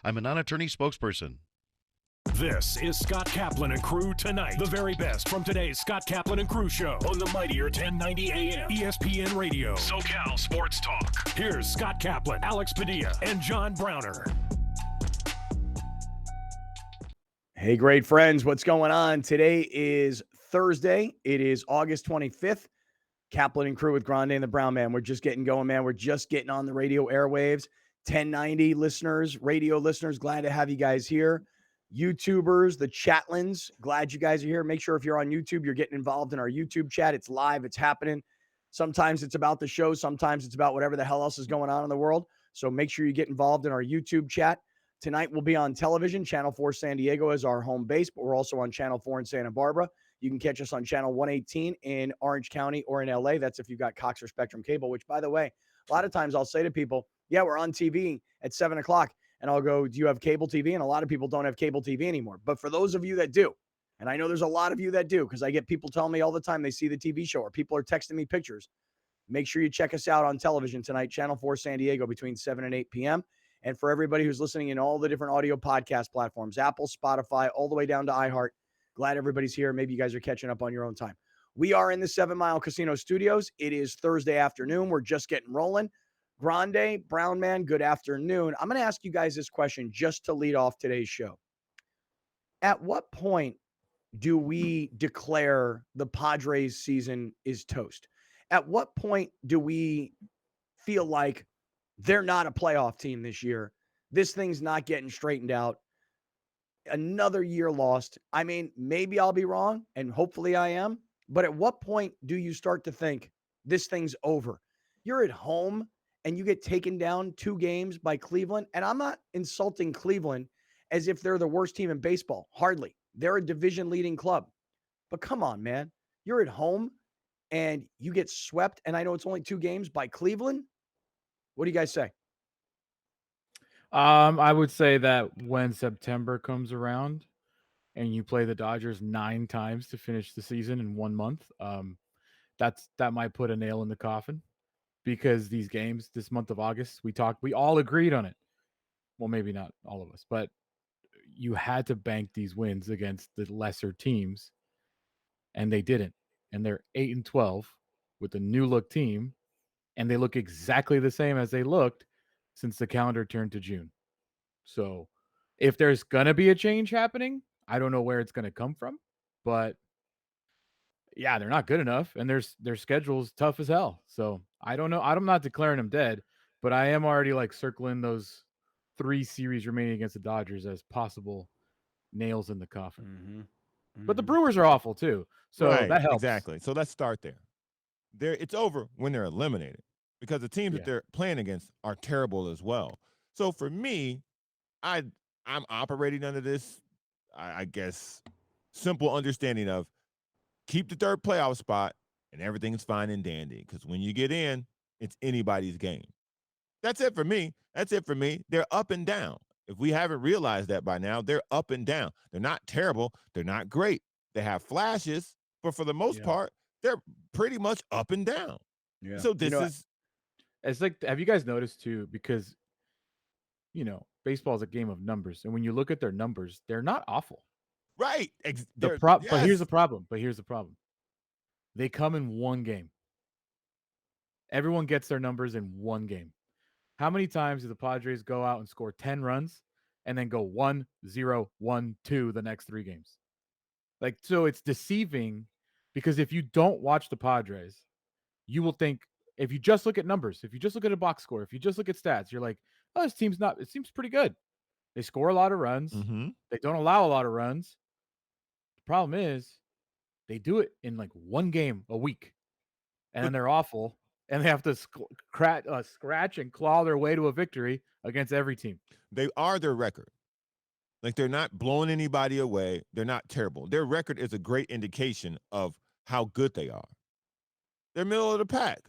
I'm a non-attorney spokesperson. This is Scott Kaplan and Crew Tonight. The very best from today's Scott Kaplan and Crew show on the mightier 1090 AM ESPN Radio. SoCal Sports Talk. Here's Scott Kaplan, Alex Padilla, and John Browner. Hey, great friends. What's going on? Today is Thursday. It is August 25th. Kaplan and Crew with Grande and the Brown Man. We're just getting going, man. We're just getting on the radio airwaves. 1090 listeners, radio listeners, glad to have you guys here. YouTubers, the chatlins, glad you guys are here. Make sure if you're on YouTube, you're getting involved in our YouTube chat. It's live. It's happening. Sometimes it's about the show. Sometimes it's about whatever the hell else is going on in the world. So make sure you get involved in our YouTube chat. Tonight we'll be on television. Channel 4 San Diego is our home base, but we're also on Channel 4 in Santa Barbara. You can catch us on Channel 118 in Orange County or in LA. That's if you've got Cox or Spectrum Cable, which, by the way, a lot of times I'll say to people, yeah, we're on TV at 7 o'clock. And I'll go, do you have cable TV? And a lot of people don't have cable TV anymore. But for those of you that do, and I know there's a lot of you that do, because I get people telling me all the time they see the TV show or people are texting me pictures. Make sure you check us out on television tonight, Channel 4 San Diego, between 7 and 8 p.m. And for everybody who's listening in all the different audio podcast platforms, Apple, Spotify, all the way down to iHeart, glad everybody's here. Maybe you guys are catching up on your own time. We are in the 7 Mile Casino Studios. It is Thursday afternoon. We're just getting rolling. Grande, Brown Man, good afternoon. I'm going to ask you guys this question just to lead off today's show. At what point do we declare the Padres season is toast? At what point do we feel like they're not a playoff team this year? This thing's not getting straightened out. Another year lost. I mean, maybe I'll be wrong, and hopefully I am. But at what point do you start to think this thing's over? You're at home and you get taken down 2 games by Cleveland. And I'm not insulting Cleveland as if they're the worst team in baseball. Hardly. They're a division-leading club. But come on, man. You're at home and you get swept. And I know it's only 2 games by Cleveland. What do you guys say? I would say that when September comes around and you play the Dodgers 9 times to finish the season in 1 month, that might put a nail in the coffin, because these games this month of August, we all agreed on it. Well, maybe not all of us, but you had to bank these wins against the lesser teams, and they didn't. And they're 8-12 with a new look team, and they look exactly the same as they looked since the calendar turned to June. So if there's going to be a change happening, I don't know where it's going to come from, but yeah, they're not good enough, and their schedule's tough as hell. So I don't know. I'm not declaring them dead, but I am already like circling those 3 series remaining against the Dodgers as possible nails in the coffin. Mm-hmm. But the Brewers are awful too, so that helps. Exactly. So let's start there. It's over when they're eliminated, because the teams that they're playing against are terrible as well. So for me, I'm operating under this, I guess, simple understanding of keep the 3rd playoff spot and everything's fine and dandy, because when you get in, it's anybody's game. That's it for me. They're up and down. If we haven't realized that by now, they're up and down. They're not terrible. They're not great. They have flashes, but for the most part, they're pretty much up and down. Yeah. So this it's like, have you guys noticed too? Because, baseball is a game of numbers, and when you look at their numbers, they're not awful. Right. But here's the problem. They come in 1 game. Everyone gets their numbers in 1 game. How many times do the Padres go out and score 10 runs and then go 1-0, 1-2 the next 3 games? Like, so it's deceiving, because if you don't watch the Padres, you will think, if you just look at numbers, if you just look at a box score, if you just look at stats, you're like, oh, it seems pretty good. They score a lot of runs. Mm-hmm. They don't allow a lot of runs. The problem is they do it in like 1 game a week, and then they're awful, and they have to scratch and claw their way to a victory against every team. They are their record. Like, they're not blowing anybody away. They're not terrible. Their record is a great indication of how good they are. They're middle of the pack.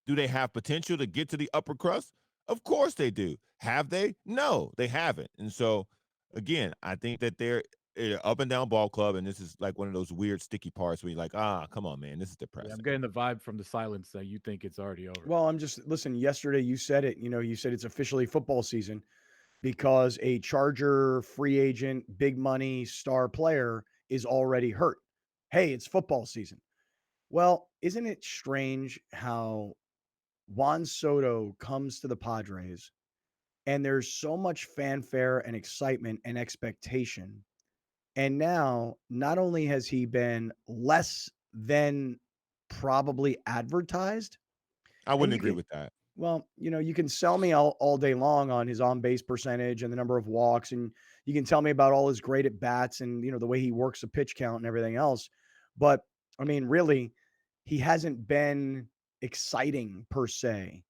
Do they have potential to get to the upper crust? Of course they do. Have they? No, they haven't. And so, again, I think that they're an up and down ball club, and this is like one of those weird sticky parts where you're like, come on, man, this is depressing. Yeah, I'm getting the vibe from the silence that you think it's already over. Well, listen, yesterday you said it. You said it's officially football season. because a Charger free agent, big money star player is already hurt. Hey, it's football season. Well, isn't it strange how Juan Soto comes to the Padres and there's so much fanfare and excitement and expectation? And now, not only has he been less than probably advertised, I and wouldn't you agree can, with that. well, you can sell me all day long on his on base percentage and the number of walks. And you can tell me about all his great at bats and, the way he works a pitch count and everything else. But I mean, really, he hasn't been exciting per se.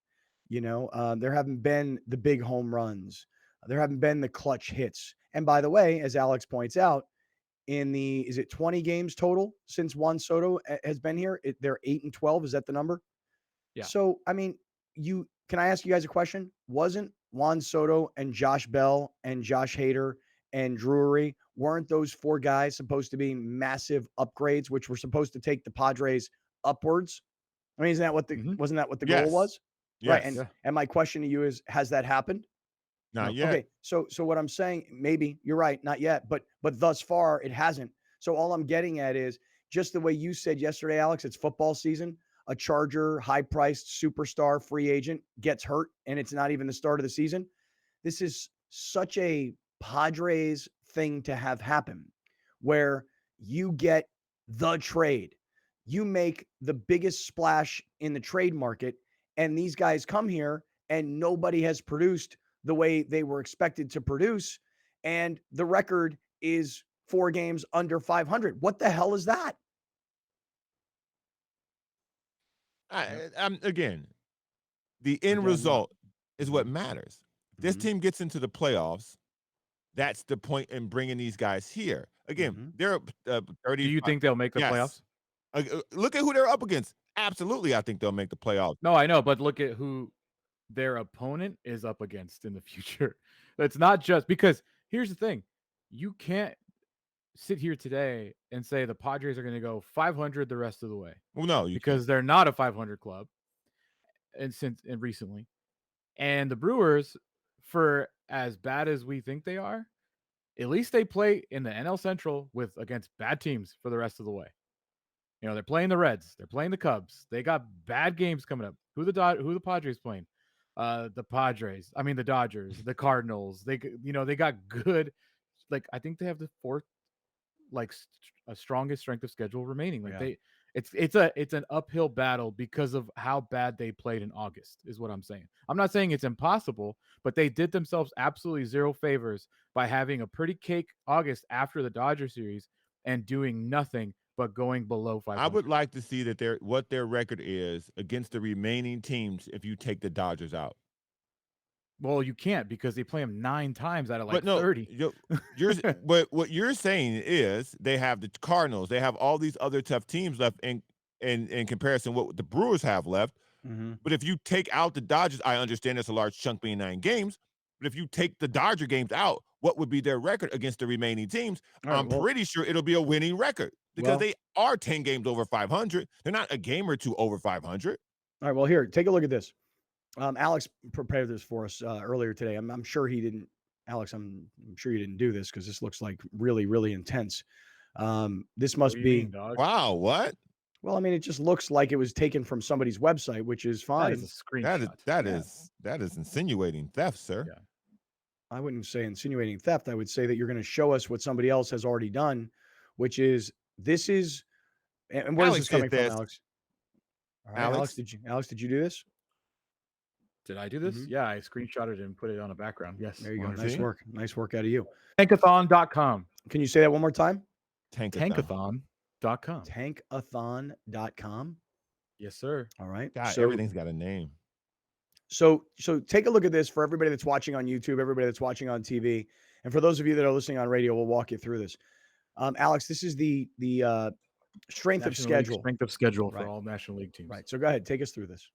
There haven't been the big home runs. There haven't been the clutch hits. And by the way, as Alex points out, is it 20 games total since Juan Soto has been here? They're 8-12. Is that the number? Yeah. So, I mean, can I ask you guys a question? Wasn't Juan Soto and Josh Bell and Josh Hader and Drury, weren't those four guys supposed to be massive upgrades, which were supposed to take the Padres upwards? I mean, wasn't that what the goal Yes. was? Right. Yes. And my question to you is, has that happened? Not No. yet. Okay. So what I'm saying, maybe you're right, not yet, but thus far it hasn't. So all I'm getting at is just the way you said yesterday, Alex, it's football season. A Charger, high-priced superstar free agent gets hurt, and it's not even the start of the season. This is such a Padres thing to have happen, where you get the trade. You make the biggest splash in the trade market, and these guys come here, and nobody has produced the way they were expected to produce. And the record is 4 games under 500. What the hell is that? Again, the end result is what matters. This team gets into the playoffs. That's the point in bringing these guys here. Again, they're 30. Do you think they'll make the playoffs? Look at who they're up against. Absolutely, I think they'll make the playoffs. No, I know, but look at who their opponent is up against in the future. That's not just because here's the thing. You can't sit here today and say the Padres are going to go 500 the rest of the way. Well, no, because they're not a 500 club and recently. And the Brewers, for as bad as we think they are, at least they play in the NL Central against bad teams for the rest of the way. They're playing the Reds, they're playing the Cubs. They got bad games coming up. Who the Padres playing? The Padres. I mean the Dodgers, the Cardinals. They got good. I think they have the fourth strongest strength of schedule remaining. It's an uphill battle because of how bad they played in August, is what I'm saying. I'm not saying it's impossible, but they did themselves absolutely zero favors by having a pretty cake August after the Dodger series and doing nothing but going below 500. I would like to see that what their record is against the remaining teams if you take the Dodgers out. Well, you can't because they play them 9 times out of 30. But what you're saying is they have the Cardinals, they have all these other tough teams left in comparison to what the Brewers have left. But if you take out the Dodgers, I understand it's a large chunk being 9 games. But if you take the Dodger games out, what would be their record against the remaining teams? I'm pretty sure it'll be a winning record because they are 10 games over 500. They're not a game or two over 500. All right. Well, here, take a look at this. Alex prepared this for us earlier today. I'm sure he didn't. Alex, I'm sure you didn't do this because this looks like really, really intense. This must be. Wow. What? Well, I mean, it just looks like it was taken from somebody's website, which is fine. That is a screenshot. That is insinuating theft, sir. Yeah. I wouldn't say insinuating theft. I would say that you're going to show us what somebody else has already done, which is this is. And where's this coming from, Alex? All right, Alex, did you do this? Did I do this? Yeah, I screenshotted it and put it on a background. Yes. There you go. Nice work. Nice work out of you. Tankathon.com. Can you say that one more time? Tankathon.com. Tankathon.com. Yes, sir. All right. God, so everything's got a name. So take a look at this for everybody that's watching on YouTube, everybody that's watching on TV, and for those of you that are listening on radio, we'll walk you through this. Alex, this is the strength of schedule. Strength of schedule for all National League teams. Right. So go ahead, take us through this.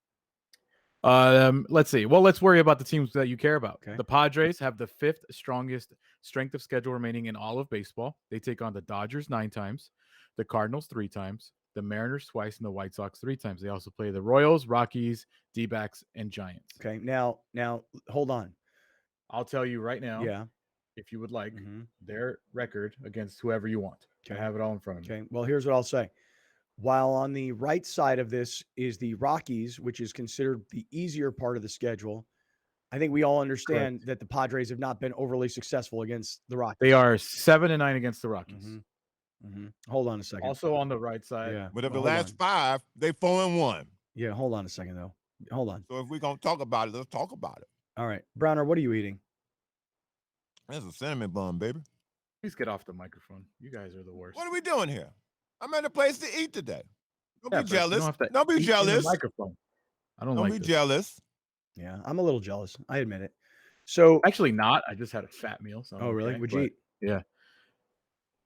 Let's see. Well, let's worry about the teams that you care about. Okay. The Padres have the 5th strongest strength of schedule remaining in all of baseball. They take on the Dodgers 9 times, the Cardinals 3 times, the Mariners twice, and the White Sox 3 times. They also play the Royals, Rockies, D-backs, and Giants. Okay. Now hold on. I'll tell you right now. Yeah. If you would like Mhm. their record against whoever you want. I have it all in front of me. Okay. Well, here's what I'll say. While on the right side of this is the Rockies, which is considered the easier part of the schedule, I think we all understand that the Padres have not been overly successful against the Rockies. They are 7-9 against the Rockies. Hold on a second. Also on the right side. Yeah. But of the hold last on. 5, they 4-1. Yeah, hold on a second, though. Hold on. So if we're going to talk about it, let's talk about it. All right. Browner, what are you eating? That's a cinnamon bun, baby. Please get off the microphone. You guys are the worst. What are we doing here? I'm at a place to eat today. Don't be but jealous. You don't have to Don't be eat in the jealous. microphone. I don't Don't like be this. jealous. Yeah, I'm a little jealous. I admit it. So Actually not. I just had a fat meal. So oh, really? okay, What'd you eat? Yeah.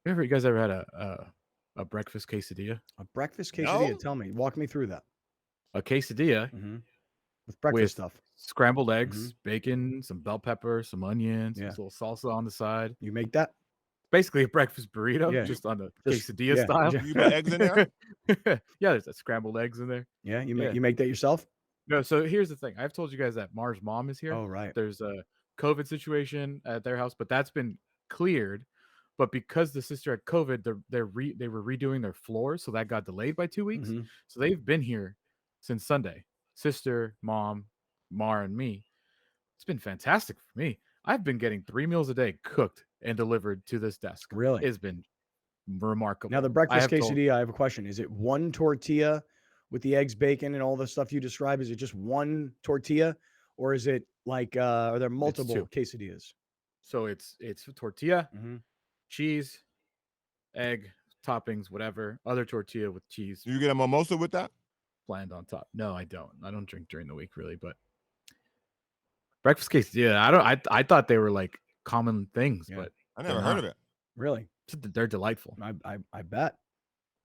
You guys ever had a breakfast quesadilla? A breakfast quesadilla? No. Tell me. Walk me through that. A quesadilla With breakfast with stuff. scrambled eggs, bacon, some bell pepper, some onions, Yeah. some little salsa on the side. You make that? Basically a breakfast burrito, Yeah. just on the Just- quesadilla yeah. style. You put eggs in there? Yeah, there's scrambled eggs in there. Yeah, you Yeah. make that yourself? No, so here's the thing. I've told you guys that Mars' mom is here. Oh, right. There's a COVID situation at their house, but that's been cleared. But because the sister had COVID, they were redoing their floors, so that got delayed by 2 weeks. Mhm. So they've been here since Sunday. Sister, mom, Mar, and me. It's been fantastic for me. I've been getting 3 meals a day cooked and delivered to this desk. Really? It's been remarkable. Now the breakfast quesadilla, I have a question. Is it one tortilla with the eggs, bacon, and all the stuff you described? Is it just one tortilla, or is it like are there multiple two. quesadillas? So it's tortilla, Mhm. cheese, egg, toppings, whatever. Other tortilla with cheese Do you get a mimosa with that? bland on top. No, I don't. I don't drink during the week really, but breakfast quesadilla. I thought they were like common things, Yeah. but I never They're heard not. of it. Really? they're delightful. I bet.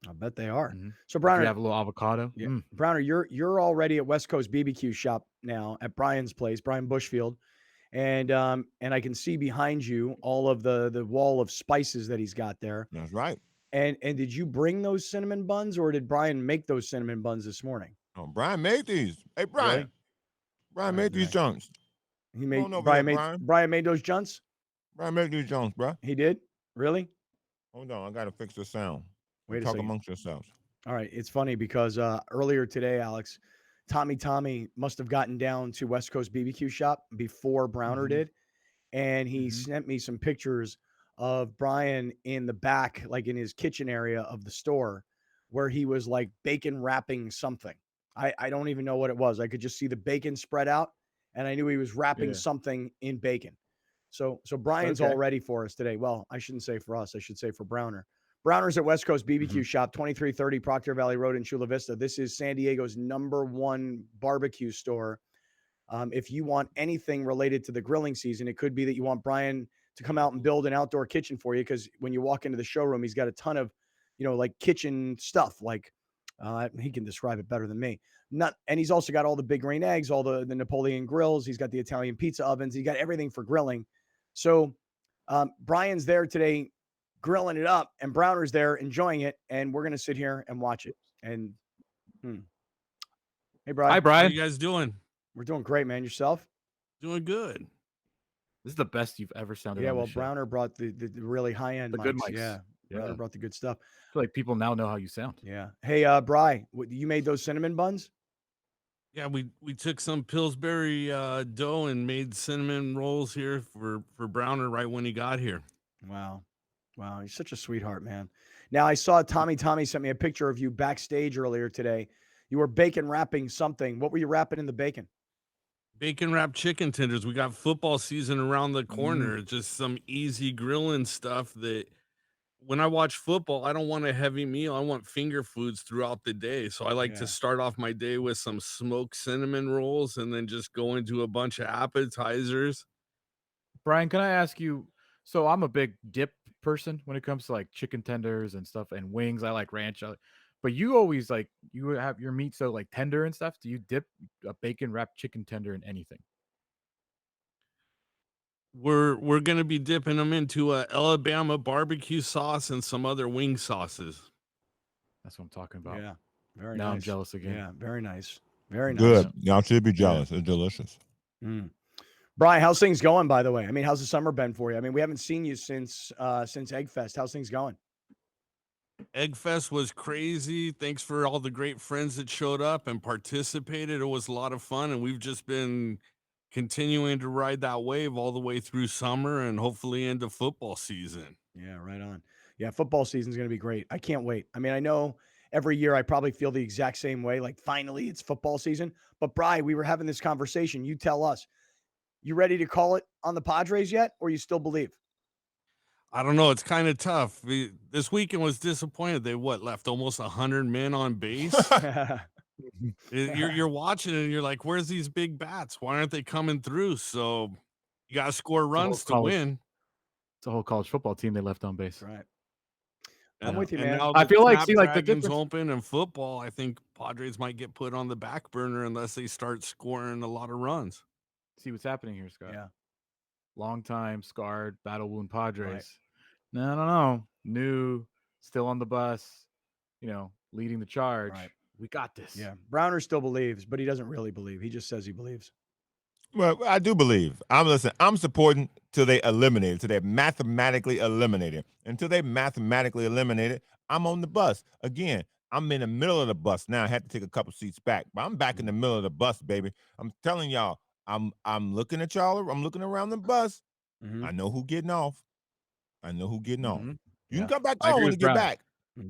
I bet they are. Mhm. So If Browner, you have a little avocado. yeah, Browner, you're already at West Coast BBQ shop now at Brian's place, Brian Bushfield. And I can see behind you all of the wall of spices that he's got there. That's right. And did you bring those cinnamon buns, or did Brian make those cinnamon buns this morning? Oh, Brian made these. Hey, Brian. Really? Brian All made right, these nice. junks. He made on over Brian here, made Brian. Brian made those junks? Brian made these junks, bro. He did? Really? Hold on. I got to fix the sound. Wait a Talk second. amongst yourselves. All right. It's funny because earlier today, Alex, Tommy must have gotten down to West Coast BBQ shop before Browner did. And he sent me some pictures of Brian in the back, like in his kitchen area of the store, where he was like bacon wrapping something. I don't even know what it was. I could just see the bacon spread out, and I knew he was wrapping something in bacon. So Brian's all ready for us today. Well, I shouldn't say for us. I should say for Browner. Browner's at West Coast BBQ shop, 2330 Proctor Valley Road in Chula Vista. This is San Diego's #1 barbecue store. If you want anything related to the grilling season, it could be that you want Brian to come out and build an outdoor kitchen for you, because when you walk into the showroom, he's got a ton of, like kitchen stuff. Like he can describe it better than me. And he's also got all the big green eggs, all the Napoleon grills. He's got the Italian pizza ovens. He got everything for grilling. So Brian's there today grilling it up, and Browner's there enjoying it, and we're going to sit here and watch it. And hey, Brian. Hi, Brian. How you guys doing? We're doing great, man. Yourself? Doing good. This is the best you've ever sounded. Yeah, on well, the show. Browner brought the really high end The mics. good mics. Yeah, Browner brought the good stuff. I feel like people now know how you sound. Yeah. Hey, Bri, you made those cinnamon buns? Yeah, we took some Pillsbury dough and made cinnamon rolls here for Browner right when he got here. Wow, you're such a sweetheart, man. Now I saw Tommy sent me a picture of you backstage earlier today. You were bacon wrapping something. What were you wrapping in the bacon? Bacon wrapped chicken tenders. We got football season around the corner. Just some easy grilling stuff that when I watch football, I don't want a heavy meal. I want finger foods throughout the day. So I like to start off my day with some smoked cinnamon rolls and then just go into a bunch of appetizers. Brian, can I ask you? So I'm a big dip person when it comes to like chicken tenders and stuff and wings. I like ranch. But you always you have your meat so like tender and stuff. Do you dip a bacon wrapped chicken tender in anything? We're gonna be dipping them into a Alabama barbecue sauce and some other wing sauces. That's what I'm talking about. Yeah, very now nice. I'm jealous again. Yeah, very nice. Very nice. Good. Y'all should be jealous. It's delicious. Brian, how's things going, by the way? I mean, how's the summer been for you? I mean, we haven't seen you since Egg Fest. How's things going? Egg Fest was crazy. Thanks for all the great friends that showed up and participated. It was a lot of fun, and we've just been continuing to ride that wave all the way through summer and hopefully into football season. Yeah, right on. Yeah, football season's going to be great. I can't wait. I mean, I know every year I probably feel the exact same way. Like, finally, it's football season. But, Brian, we were having this conversation. You tell us, you ready to call it on the Padres yet, or you still believe? I don't know. It's kind of tough. This weekend was disappointed. They left almost 100 men on base. You're watching it and you're like, where's these big bats? Why aren't they coming through? So you got to score runs to win. It's a whole college football team they left on base. Right. And, I'm with you, and man. now I the feel like, the Snapdragon's difference open in football. I think Padres might get put on the back burner unless they start scoring a lot of runs. See what's happening here, Scott. Yeah. Long time, scarred, battle wound Padres. Right. No. New, still on the bus, leading the charge. Right. We got this. Yeah. Browner still believes, but he doesn't really believe. He just says he believes. Well, I do believe. I'm supporting till they eliminate it, till they mathematically eliminate it. Until they mathematically eliminate it, I'm on the bus. Again, I'm in the middle of the bus now. I had to take a couple seats back, but I'm back in the middle of the bus, baby. I'm telling y'all, I'm looking at y'all. I'm looking around the bus. Mm-hmm. I know who getting off. Mm-hmm. You can come back on when you get back.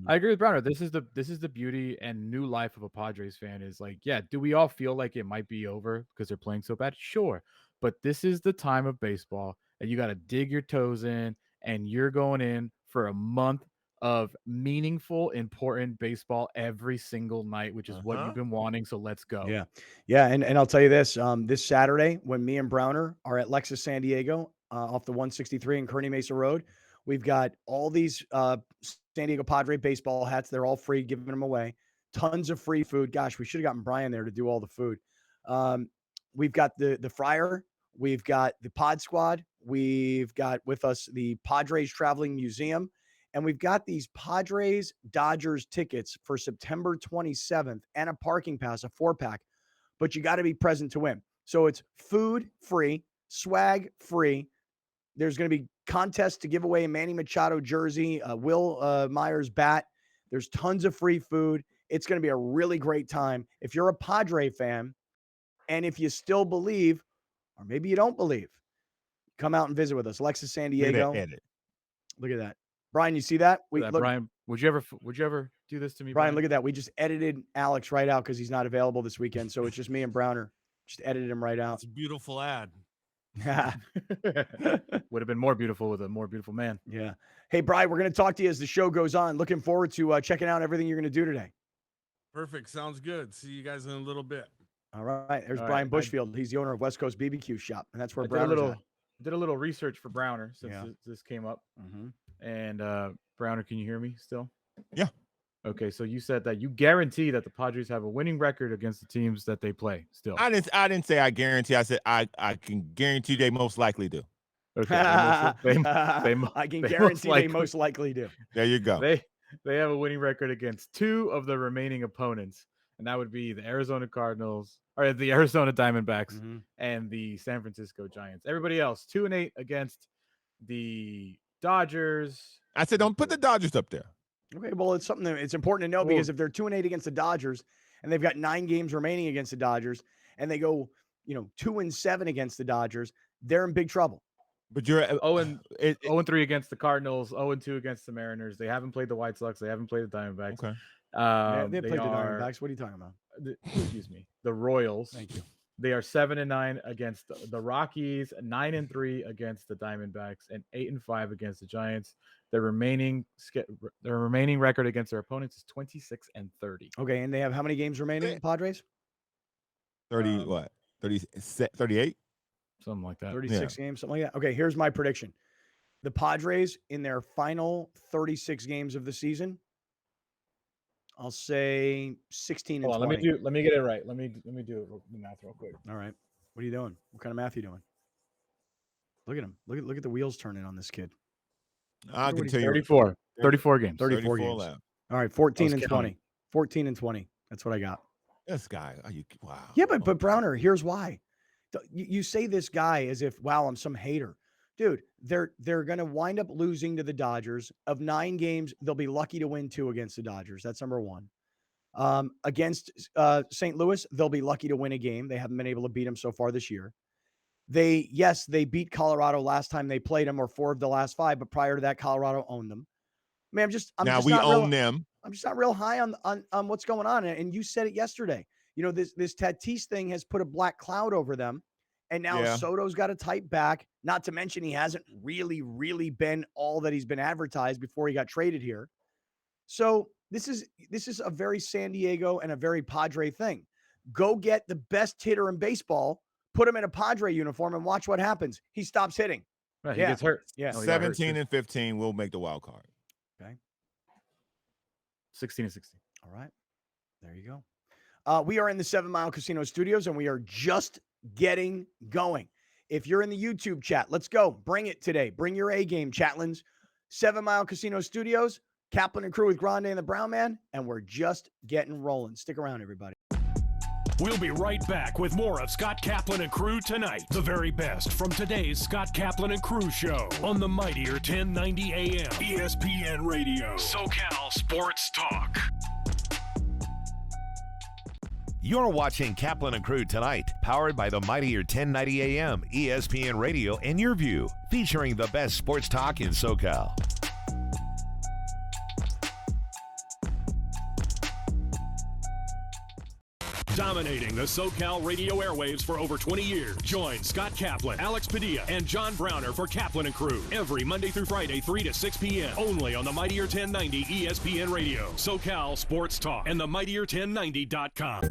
I agree with Browner. This is the beauty and new life of a Padres fan is like, yeah, do we all feel like it might be over because they're playing so bad? Sure. But this is the time of baseball and you got to dig your toes in and you're going in for a month of meaningful, important baseball every single night, which is what you've been wanting. So let's go. Yeah. Yeah. And I'll tell you this, this Saturday when me and Browner are at Lexus San Diego off the 163 and Kearney Mesa Road, we've got all these San Diego Padre baseball hats. They're all free, giving them away. Tons of free food. Gosh, we should have gotten Brian there to do all the food. We've got the Friar. We've got the Pod Squad. We've got with us the Padres Traveling Museum. And we've got these Padres Dodgers tickets for September 27th and a parking pass, a 4-pack. But you got to be present to win. So it's food free, swag free. There's going to be contests to give away a Manny Machado jersey, Will Myers bat. There's tons of free food. It's going to be a really great time. If you're a Padre fan, and if you still believe, or maybe you don't believe, come out and visit with us. Lexus San Diego. Look at that. Brian, you see that? Look, Brian, would you ever do this to me, Brian? Look at that. We just edited Alex right out because he's not available this weekend. So it's just me and Browner. Just edited him right out. It's a beautiful ad. Would have been more beautiful with a more beautiful man. Yeah. Hey, Brian, we're going to talk to you as the show goes on. Looking forward to checking out everything you're going to do today. Perfect. Sounds good. See you guys in a little bit. All right. There's Brian Bushfield. He's the owner of West Coast BBQ Shop, and that's where Browner did a little research for Browner since this came up. Mm-hmm. And Browner, can you hear me still? Yeah. Okay, so you said that you guarantee that the Padres have a winning record against the teams that they play still. I didn't say I guarantee. I said I can guarantee they most likely do. Okay. I can guarantee they most likely do. There you go. They have a winning record against 2 of the remaining opponents, and that would be the Arizona Cardinals or the Arizona Diamondbacks and the San Francisco Giants. Everybody else 2-8 against the Dodgers. I said don't put the Dodgers up there. Okay, well, it's something that it's important to know because if they're 2-8 against the Dodgers and they've got 9 games remaining against the Dodgers and they go, 2-7 against the Dodgers, they're in big trouble. But you're 0-3 against the Cardinals, 0-2 against the Mariners. They haven't played the White Sox. They haven't played the Diamondbacks. Okay. They played the Diamondbacks. What are you talking about? Excuse me. The Royals. Thank you. They are 7-9 against the Rockies, 9-3 against the Diamondbacks, and 8-5 against the Giants. Their remaining record against their opponents is 26-30. Okay, and they have how many games remaining, Padres? 30 what? 38? Something like that. 36 games, something like that. Okay, here's my prediction. The Padres in their final 36 games of the season, I'll say 16 and 20. Let me get it right. Let me do the math real quick. All right. What are you doing? What kind of math are you doing? Look at him. Look at the wheels turning on this kid. I can tell you 34 games. 34 games. Left. All right, 14 and 20. 14 and 20. That's what I got. This guy, wow. Yeah, but Browner, here's why. You say this guy as if, wow, I'm some hater. Dude, they're going to wind up losing to the Dodgers. Of 9 games, they'll be lucky to win 2 against the Dodgers. That's number one. Against St. Louis, they'll be lucky to win a game. They haven't been able to beat them so far this year. They beat Colorado last time they played them, or 4 of the last 5, but prior to that, Colorado owned them. I mean, Now we own them. I'm just not real high on what's going on. And you said it yesterday. You know, this Tatis thing has put a black cloud over them. And now Soto's got a tight back. Not to mention he hasn't really, really been all that he's been advertised before he got traded here. So this is a very San Diego and a very Padre thing. Go get the best hitter in baseball, put him in a Padre uniform, and watch what happens. He stops hitting. He gets hurt. Yeah. 17 and 15 will make the wild card. Okay. 16 and 16. All right. There you go. We are in the 7 Mile Casino Studios, and we are just getting going. If you're in the YouTube chat, let's go. Bring it today. Bring your A game, Chatlins. 7 Mile Casino Studios, Kaplan and Crew with Grande and the Brown Man, and we're just getting rolling. Stick around, everybody. We'll be right back with more of Scott Kaplan and Crew tonight. The very best from today's Scott Kaplan and Crew show on the mightier 1090 AM ESPN Radio. SoCal Sports Talk. You're watching Kaplan and Crew tonight, powered by the mightier 1090 AM ESPN Radio and Your View, featuring the best sports talk in SoCal. Dominating the SoCal radio airwaves for over 20 years. Join Scott Kaplan, Alex Padilla, and John Browner for Kaplan and Crew every Monday through Friday, 3 to 6 p.m. Only on the mightier 1090 ESPN Radio, SoCal Sports Talk, and the mightier1090.com.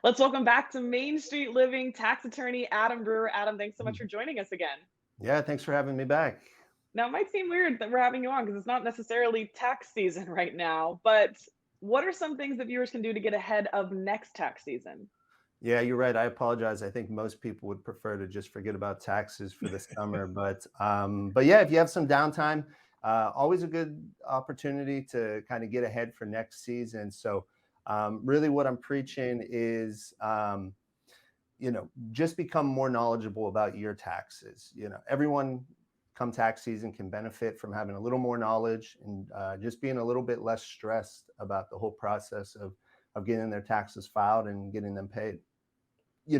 Let's welcome back to Main Street Living tax attorney Adam Brewer. Adam, thanks so much for joining us again. Yeah, thanks for having me back. Now, it might seem weird that we're having you on because it's not necessarily tax season right now, but what are some things that viewers can do to get ahead of next tax season? Yeah, you're right. I apologize. I think most people would prefer to just forget about taxes for the summer, but yeah, if you have some downtime, always a good opportunity to kind of get ahead for next season. So really what I'm preaching is, just become more knowledgeable about your taxes. Everyone come tax season can benefit from having a little more knowledge and just being a little bit less stressed about the whole process of getting their taxes filed and getting them paid.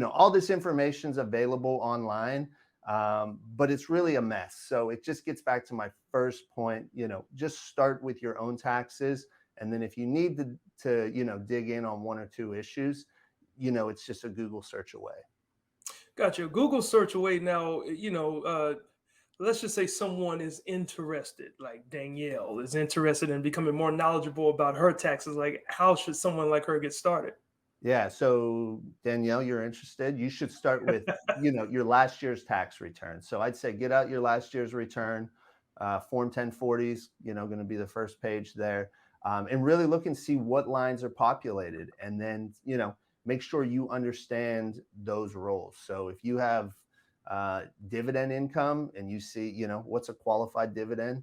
All this information is available online, but it's really a mess. So it just gets back to my first point, just start with your own taxes. And then if you need to dig in on 1 or 2 issues, it's just a Google search away. Gotcha. Google search away. Now, let's just say someone is interested, like Danielle is interested in becoming more knowledgeable about her taxes. Like, how should someone like her get started? Yeah. So Danielle, you're interested. You should start with, your last year's tax return. So I'd say get out your last year's return. Form 1040s, going to be the first page there. And really look and see what lines are populated. And then, make sure you understand those roles. So if you have dividend income and you see, what's a qualified dividend,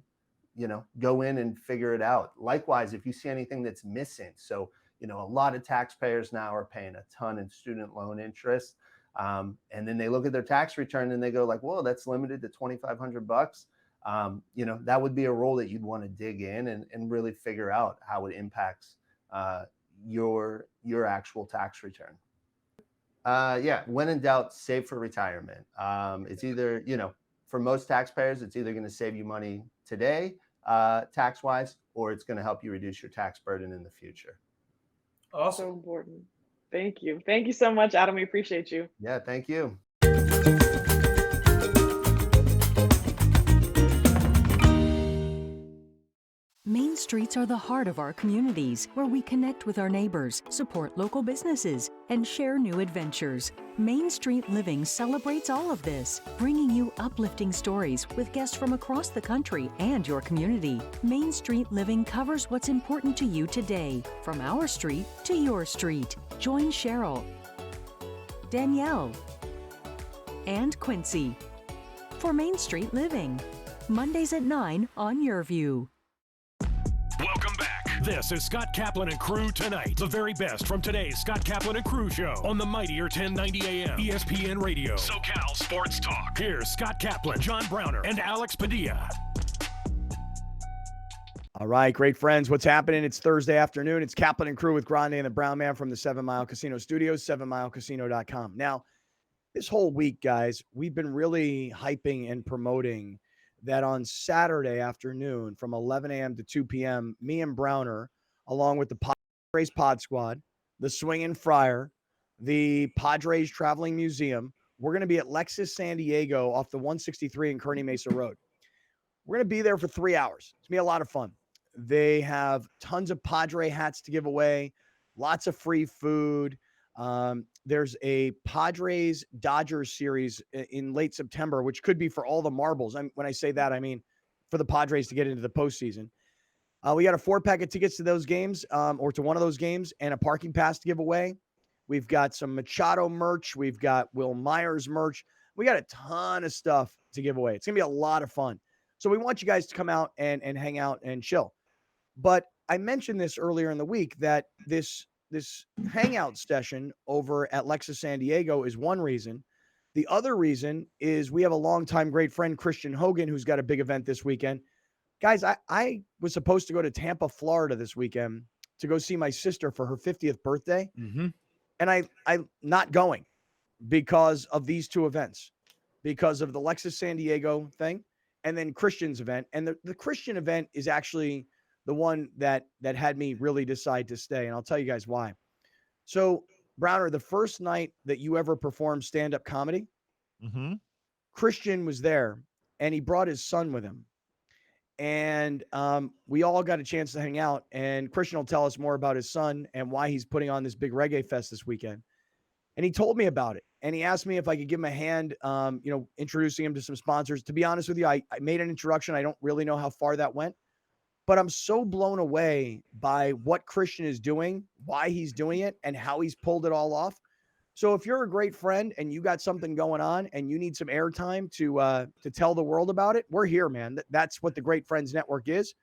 go in and figure it out. Likewise, if you see anything that's missing. So, a lot of taxpayers now are paying a ton in student loan interest. And then they look at their tax return and they go like, whoa, that's limited to $2,500. That would be a role that you'd want to dig in and really figure out how it impacts your actual tax return. When in doubt, save for retirement. It's either, for most taxpayers, it's either going to save you money today, tax-wise, or it's going to help you reduce your tax burden in the future. Awesome. So important. Thank you. Thank you so much, Adam. We appreciate you. Yeah, thank you. Main streets are the heart of our communities, where we connect with our neighbors, support local businesses, and share new adventures. Main Street Living celebrates all of this, bringing you uplifting stories with guests from across the country and your community. Main Street Living covers what's important to you today, from our street to your street. Join Cheryl, Danielle, and Quincy for Main Street Living, Mondays at 9 on Your View. Welcome back This is Scott Kaplan and Crew Tonight. The very best from today's Scott Kaplan and Crew show on the mightier 1090 AM ESPN Radio. SoCal Sports Talk. Here's Scott Kaplan, John Browner, and Alex Padilla. All right, great friends. What's happening? It's Thursday afternoon. It's Kaplan and Crew with Grande and the Brown Man from the 7 Mile Casino Studios, 7milecasino.com. Now, this whole week, guys, we've been really hyping and promoting that on Saturday afternoon from 11 a.m. to 2 p.m., me and Browner, along with the Padres Pod Squad, the Swingin' Friar, the Padres Traveling Museum, we're going to be at Lexus San Diego off the 163 and Kearny Mesa Road. We're going to be there for 3 hours. It's going to be a lot of fun. They have tons of Padre hats to give away, lots of free food. There's a Padres Dodgers series in late September, which could be for all the marbles. When I say that, I mean for the Padres to get into the postseason. We got a 4-pack of tickets to those games, or to one of those games, and a parking pass to give away. We've got some Machado merch. We've got Will Myers merch. We got a ton of stuff to give away. It's going to be a lot of fun. So we want you guys to come out and hang out and chill. But I mentioned this earlier in the week that this hangout session over at Lexus San Diego is one reason. The other reason is we have a longtime great friend, Christian Hogan, who's got a big event this weekend. Guys, I was supposed to go to Tampa, Florida this weekend to go see my sister for her 50th birthday. Mm-hmm. And I'm not going because of these two events, because of the Lexus San Diego thing and then Christian's event. And the Christian event is actually the one that had me really decide to stay. And I'll tell you guys why. So, Browner, the first night that you ever performed stand-up comedy, Christian was there, and he brought his son with him. And we all got a chance to hang out, and Christian will tell us more about his son and why he's putting on this big reggae fest this weekend. And he told me about it, and he asked me if I could give him a hand, introducing him to some sponsors. To be honest with you, I made an introduction. I don't really know how far that went. But I'm so blown away by what Christian is doing, why he's doing it, and how he's pulled it all off. So if you're a great friend and you got something going on and you need some airtime to tell the world about it, we're here, man. That's what the Great Friends Network is.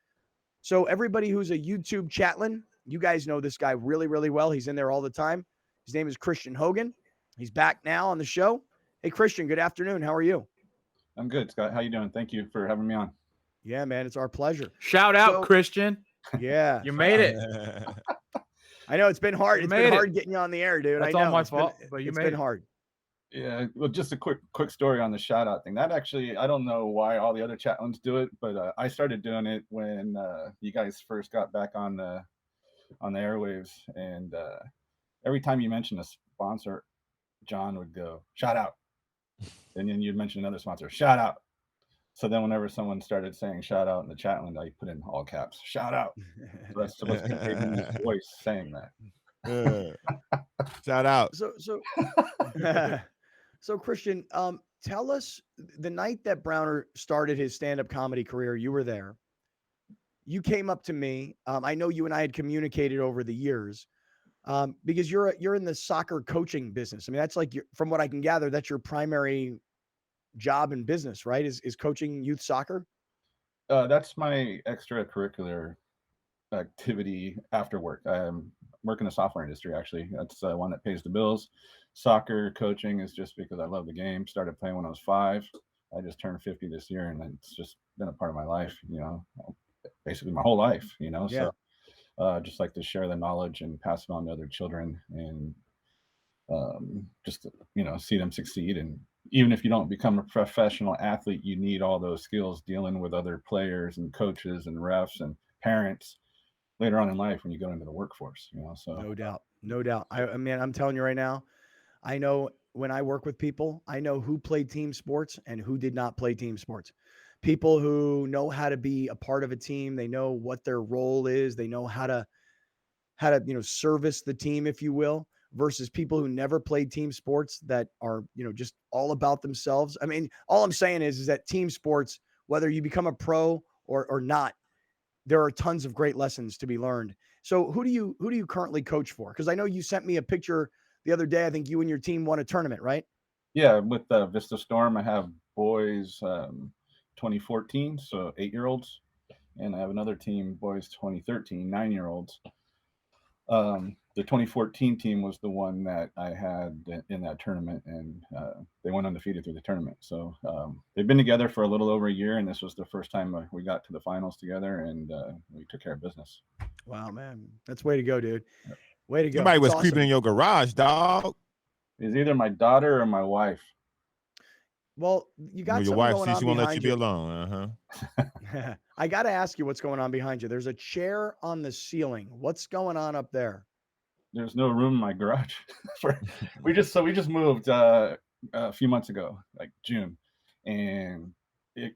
So everybody who's a YouTube chatlin, you guys know this guy really, really well. He's in there all the time. His name is Christian Hogan. He's back now on the show. Hey, Christian, good afternoon. How are you? I'm good, Scott. How you doing? Thank you for having me on. Yeah, man, it's our pleasure. Shout out, Christian. Yeah. You made it. I know it's been hard. It's been hard getting you on the air, dude. That's I know. all my fault, but it's been hard. Yeah. Well, just a quick story on the shout out thing. That actually, I don't know why all the other chatlins do it, but I started doing it when you guys first got back on the airwaves, and every time you mention a sponsor, John would go shout out, and then you'd mention another sponsor, shout out. So then whenever someone started saying shout out in the chat line, I put in all caps, shout out. So that's supposed to be his voice saying that. Shout out. So Christian, tell us, the night that Browner started his stand-up comedy career, you were there. You came up to me. I know you and I had communicated over the years because you're in the soccer coaching business. I mean, that's like, from what I can gather, that's your primary job in business, right? Is coaching youth soccer? That's my extracurricular activity after work. I work in the software industry, actually. That's one that pays the bills. Soccer coaching is just because I love the game. Started playing when I was 5. I just turned 50 this year, and it's just been a part of my life, basically my whole life, Yeah. So just like to share the knowledge and pass it on to other children, and just to, see them succeed. And even if you don't become a professional athlete, you need all those skills dealing with other players and coaches and refs and parents later on in life when you go into the workforce, so. No doubt. I mean, I'm telling you right now, I know when I work with people, I know who played team sports and who did not play team sports. People who know how to be a part of a team, they know what their role is, they know how to service the team, if you will, versus people who never played team sports that are, just all about themselves. I mean, all I'm saying is that team sports, whether you become a pro or not, there are tons of great lessons to be learned. So who do you currently coach for? Because I know you sent me a picture the other day. I think you and your team won a tournament, right? Yeah, with Vista Storm, I have boys 2014, so 8-year-olds, and I have another team, boys 2013, 9-year-olds. The 2014 team was the one that I had in that tournament, and they went undefeated through the tournament. So they've been together for a little over a year, and this was the first time we got to the finals together, and we took care of business. Wow, man. That's way to go, dude. Way to go. Somebody was It's creeping in awesome. your garage, dog. It's either my daughter or my wife. Well, you got Your something wife, going on she won't let behind you be you. alone. I got to ask you what's going on behind you. There's a chair on the ceiling. What's going on up there? There's no room in my garage. we just moved a few months ago, like June, and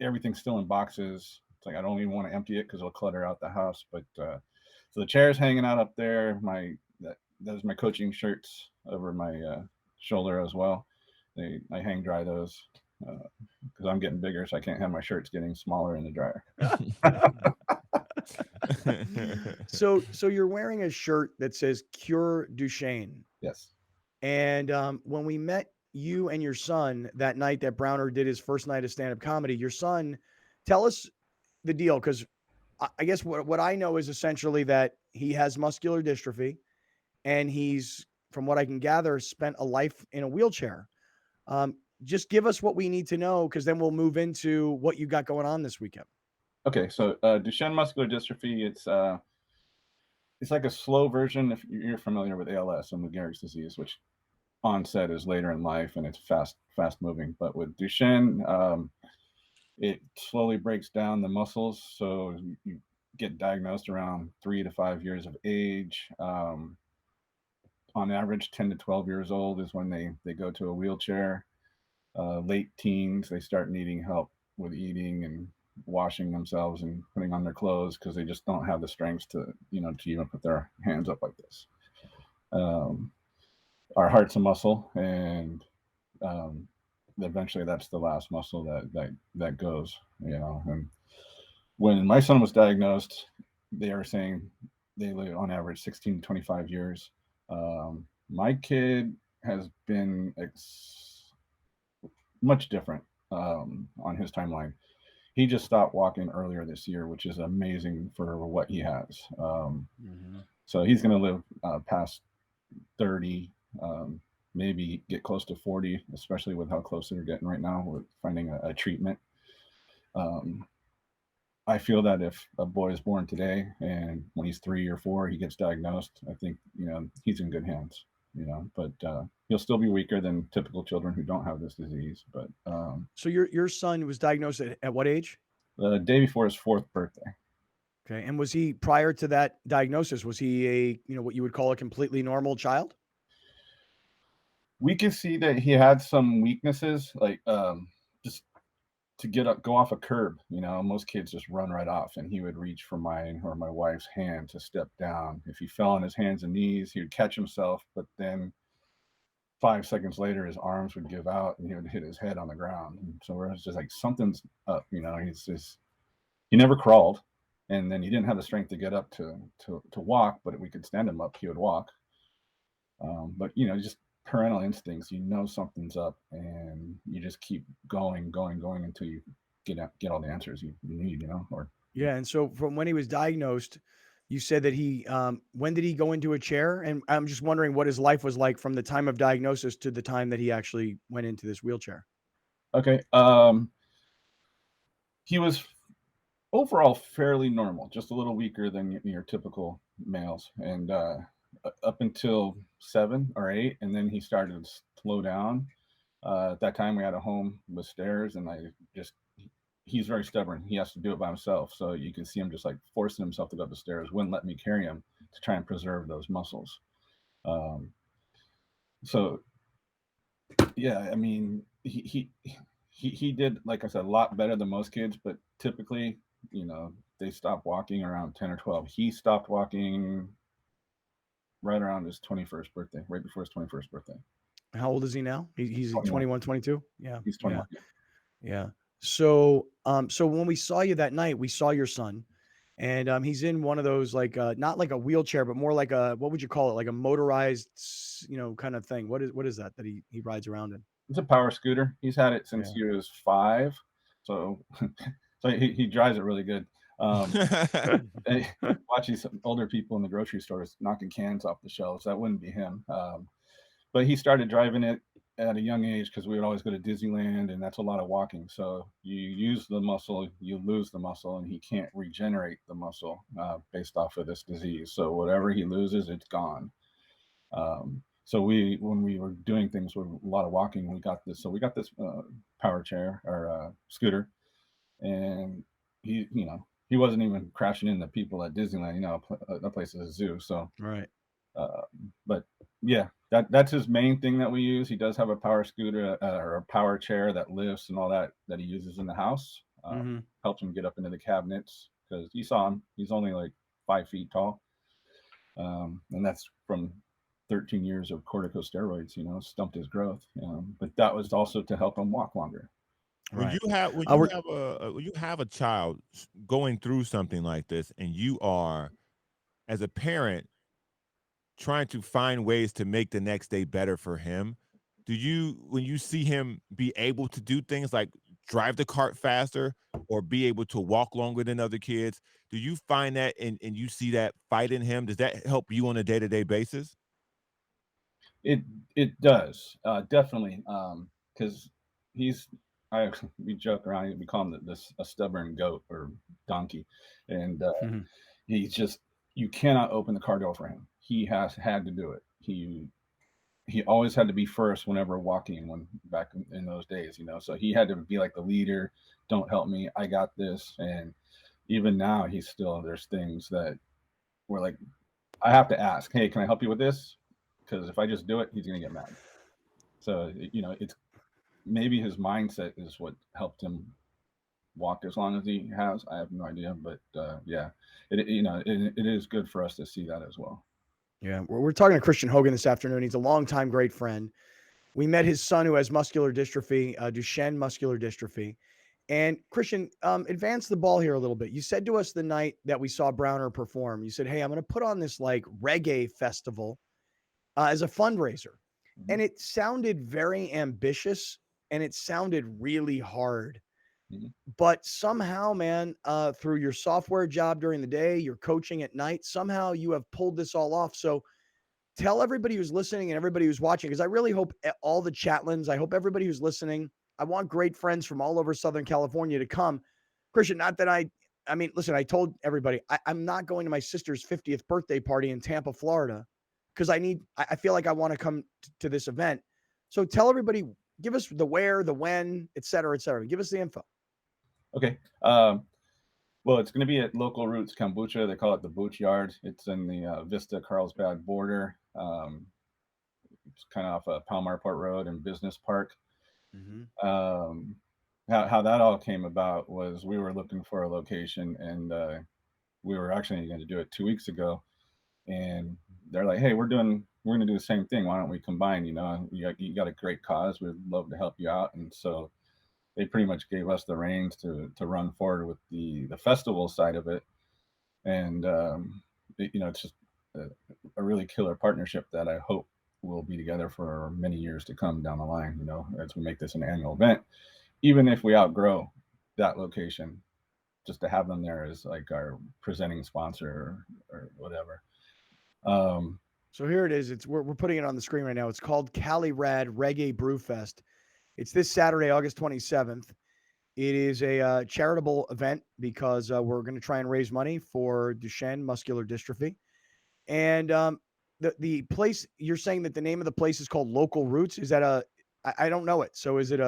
everything's still in boxes. It's like I don't even want to empty it because it'll clutter out the house. But so the chair's hanging out up there. Those are my coaching shirts over my shoulder as well. I hang dry those because I'm getting bigger, so I can't have my shirts getting smaller in the dryer. So you're wearing a shirt that says Cure Duchenne. Yes. And when we met you and your son that night that Browner did his first night of stand-up comedy, your son, tell us the deal, because I guess what I know is essentially that he has muscular dystrophy, and he's, from what I can gather, spent a life in a wheelchair. Just give us what we need to know, because then we'll move into what you got going on this weekend. Okay, so Duchenne muscular dystrophy, it's like a slow version, if you're familiar with ALS and Lou Gehrig's disease, which onset is later in life and it's fast moving. But with Duchenne, it slowly breaks down the muscles, so you get diagnosed around 3 to 5 years of age. On average, 10 to 12 years old is when they go to a wheelchair. Late teens, they start needing help with eating and washing themselves and putting on their clothes because they just don't have the strength to even put their hands up like this. Our heart's a muscle, and eventually that's the last muscle that goes. And when my son was diagnosed, they are saying they live on average 16 to 25 years. My kid has been much different on his timeline. He just stopped walking earlier this year, which is amazing for what he has. So he's going to live past 30, maybe get close to 40, especially with how close they're getting right now with finding a treatment. I feel that if a boy is born today and when he's 3 or 4, he gets diagnosed, I think, he's in good hands, but he'll still be weaker than typical children who don't have this disease. But so your son was diagnosed at what age? The day before his 4th birthday. Okay. And was he, prior to that diagnosis, was he a, what you would call a completely normal child? We can see that he had some weaknesses, like just to go off a curb. Most kids just run right off, and he would reach for mine or my wife's hand to step down. If he fell on his hands and knees, he would catch himself, but then 5 seconds later, his arms would give out and he would hit his head on the ground. And so it was just like, something's up. He never crawled, and then he didn't have the strength to get up to walk, but if we could stand him up, he would walk. But just parental instincts, something's up, and you just keep going until you get all the answers you need, Yeah. And so from when he was diagnosed, you said that he, when did he go into a chair? And I'm just wondering what his life was like from the time of diagnosis to the time that he actually went into this wheelchair. Okay. He was overall fairly normal, just a little weaker than your typical males. And up until 7 or 8, and then he started to slow down. At that time, we had a home with stairs, and he's very stubborn. He has to do it by himself. So you can see him just like forcing himself to go up the stairs, wouldn't let me carry him to try and preserve those muscles. So yeah, I mean, he did, like I said, a lot better than most kids, but typically, they stop walking around 10 or 12. He stopped walking right around his 21st birthday, right before his 21st birthday. How old is he now? He's 21, 22? Yeah. He's 21. Yeah. So when we saw you that night, we saw your son, and he's in one of those, like, not like a wheelchair, but more like what would you call it? Like a motorized, kind of thing. What is that he rides around in? It's a power scooter. He's had it since he was 5. So he drives it really good. Watch these older people in the grocery stores knocking cans off the shelves. That wouldn't be him. But he started driving it at a young age because we would always go to Disneyland, and that's a lot of walking. So you use the muscle, you lose the muscle, and he can't regenerate the muscle based off of this disease. So whatever he loses, it's gone. So when we were doing things with a lot of walking, we got this. So we got this power chair or scooter, and he wasn't even crashing into people at Disneyland. That place is a zoo. So right. But yeah, that's his main thing that we use. He does have a power scooter or a power chair that lifts and all that he uses in the house. Helps him get up into the cabinets because you saw him. He's only like 5 feet tall, and that's from 13 years of corticosteroids. Stumped his growth. But that was also to help him walk longer. When you have a child going through something like this, and you are, as a parent, trying to find ways to make the next day better for him, when you see him be able to do things like drive the cart faster or be able to walk longer than other kids, do you find that and you see that fight in him? Does that help you on a day-to-day basis? It does, definitely, because we joke around, we call him a stubborn goat or donkey, and he's just, you cannot open the car door for him. He has had to do it. He always had to be first whenever walking back in those days, so he had to be like the leader. Don't help me, I got this. And even now there's things that we're like, I have to ask, hey, can I help you with this? Because if I just do it, he's gonna get mad. So it's maybe his mindset is what helped him walk as long as he has. I have no idea, but yeah, it is good for us to see that as well. Yeah, we're talking to Christian Hogan this afternoon. He's a longtime great friend. We met his son who has muscular dystrophy, Duchenne muscular dystrophy. And Christian, advance the ball here a little bit. You said to us the night that we saw Browner perform, you said, hey, I'm going to put on this like reggae festival as a fundraiser. And it sounded very ambitious and it sounded really hard. But somehow, man, through your software job during the day, your coaching at night, somehow you have pulled this all off. So tell everybody who's listening and everybody who's watching, because I really hope all the chatlins, I hope everybody who's listening, I want great friends from all over Southern California to come. Christian, not that I mean, listen, I told everybody, I'm not going to my sister's 50th birthday party in Tampa, Florida, because I feel like I want to come to this event. So tell everybody, give us the where, the when, et cetera, et cetera. Give us the info. Okay. Well, it's going to be at Local Roots Kombucha. They call it the Booch Yard. It's in the Vista Carlsbad border. It's kind of off of Palmarport Road and Business Park. How that all came about was we were looking for a location, and we were actually going to do it 2 weeks ago. And they're like, hey, we're going to do the same thing. Why don't we combine? You got a great cause. We'd love to help you out. And so they pretty much gave us the reins to run forward with the festival side of it. And, it's just a really killer partnership that I hope will be together for many years to come down the line, as we make this an annual event. Even if we outgrow that location, just to have them there as like our presenting sponsor or whatever. So here it is. We're putting it on the screen right now. It's called Cali Rad Reggae Brewfest. It's this Saturday, August 27th. It is a charitable event because we're going to try and raise money for Duchenne muscular dystrophy. And the place, you're saying that the name of the place is called Local Roots. Is that I don't know it. So is it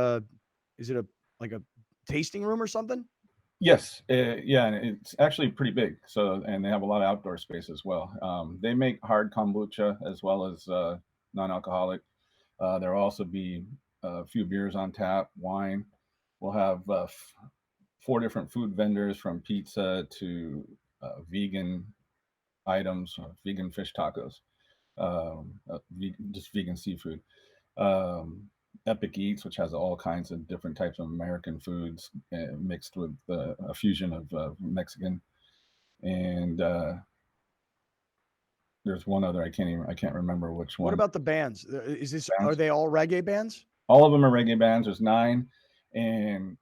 like a tasting room or something? Yes. Yeah. And it's actually pretty big. So, and they have a lot of outdoor space as well. They make hard kombucha as well as non-alcoholic. There'll also be a few beers on tap, wine. We'll have 4 different food vendors from pizza to vegan items, vegan fish tacos, just vegan seafood. Epic Eats, which has all kinds of different types of American foods mixed with a fusion of Mexican. And there's one other I can't remember which one. What about the bands? Are they all reggae bands? All of them are reggae bands. There's 9, and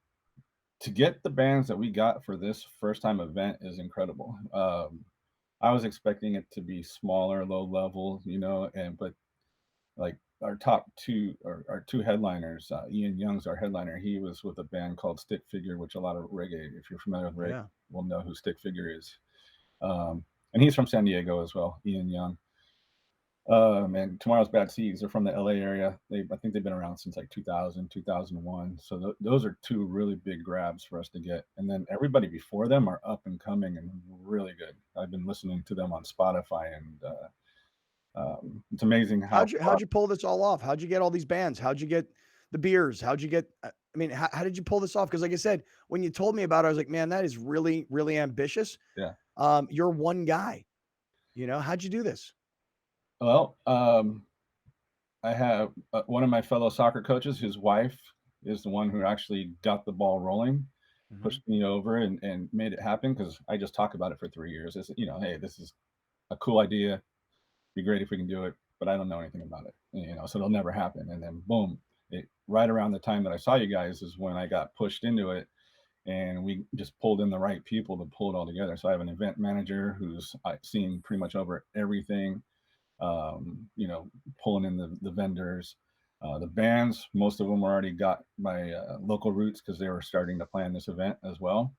to get the bands that we got for this first time event is incredible. I was expecting it to be smaller, low level, but like our two headliners, Ian Young's our headliner. He was with a band called Stick Figure, which a lot of reggae, if you're familiar with reggae, will know who Stick Figure is. And he's from San Diego as well, Ian Young. And Tomorrow's Bad Seeds are from the LA area. I think they've been around since like 2000, 2001. So those are two really big grabs for us to get. And then everybody before them are up and coming and really good. I've been listening to them on Spotify, and it's amazing how'd you pull this all off? How'd you get all these bands? How'd you get the beers? How'd you get, I mean, how did you pull this off? Because like I said, when you told me about it, I was like, man, that is really, really ambitious. Yeah. You're one guy, how'd you do this? Well, I have one of my fellow soccer coaches, his wife is the one who actually got the ball rolling, pushed me over and made it happen, because I just talk about it for 3 years. It's, hey, this is a cool idea. Be great if we can do it, but I don't know anything about it, so it'll never happen. And then boom, right around the time that I saw you guys is when I got pushed into it, and we just pulled in the right people to pull it all together. So I have an event manager who's seen pretty much over everything. Pulling in the vendors, the bands, most of them already got my local roots because they were starting to plan this event as well.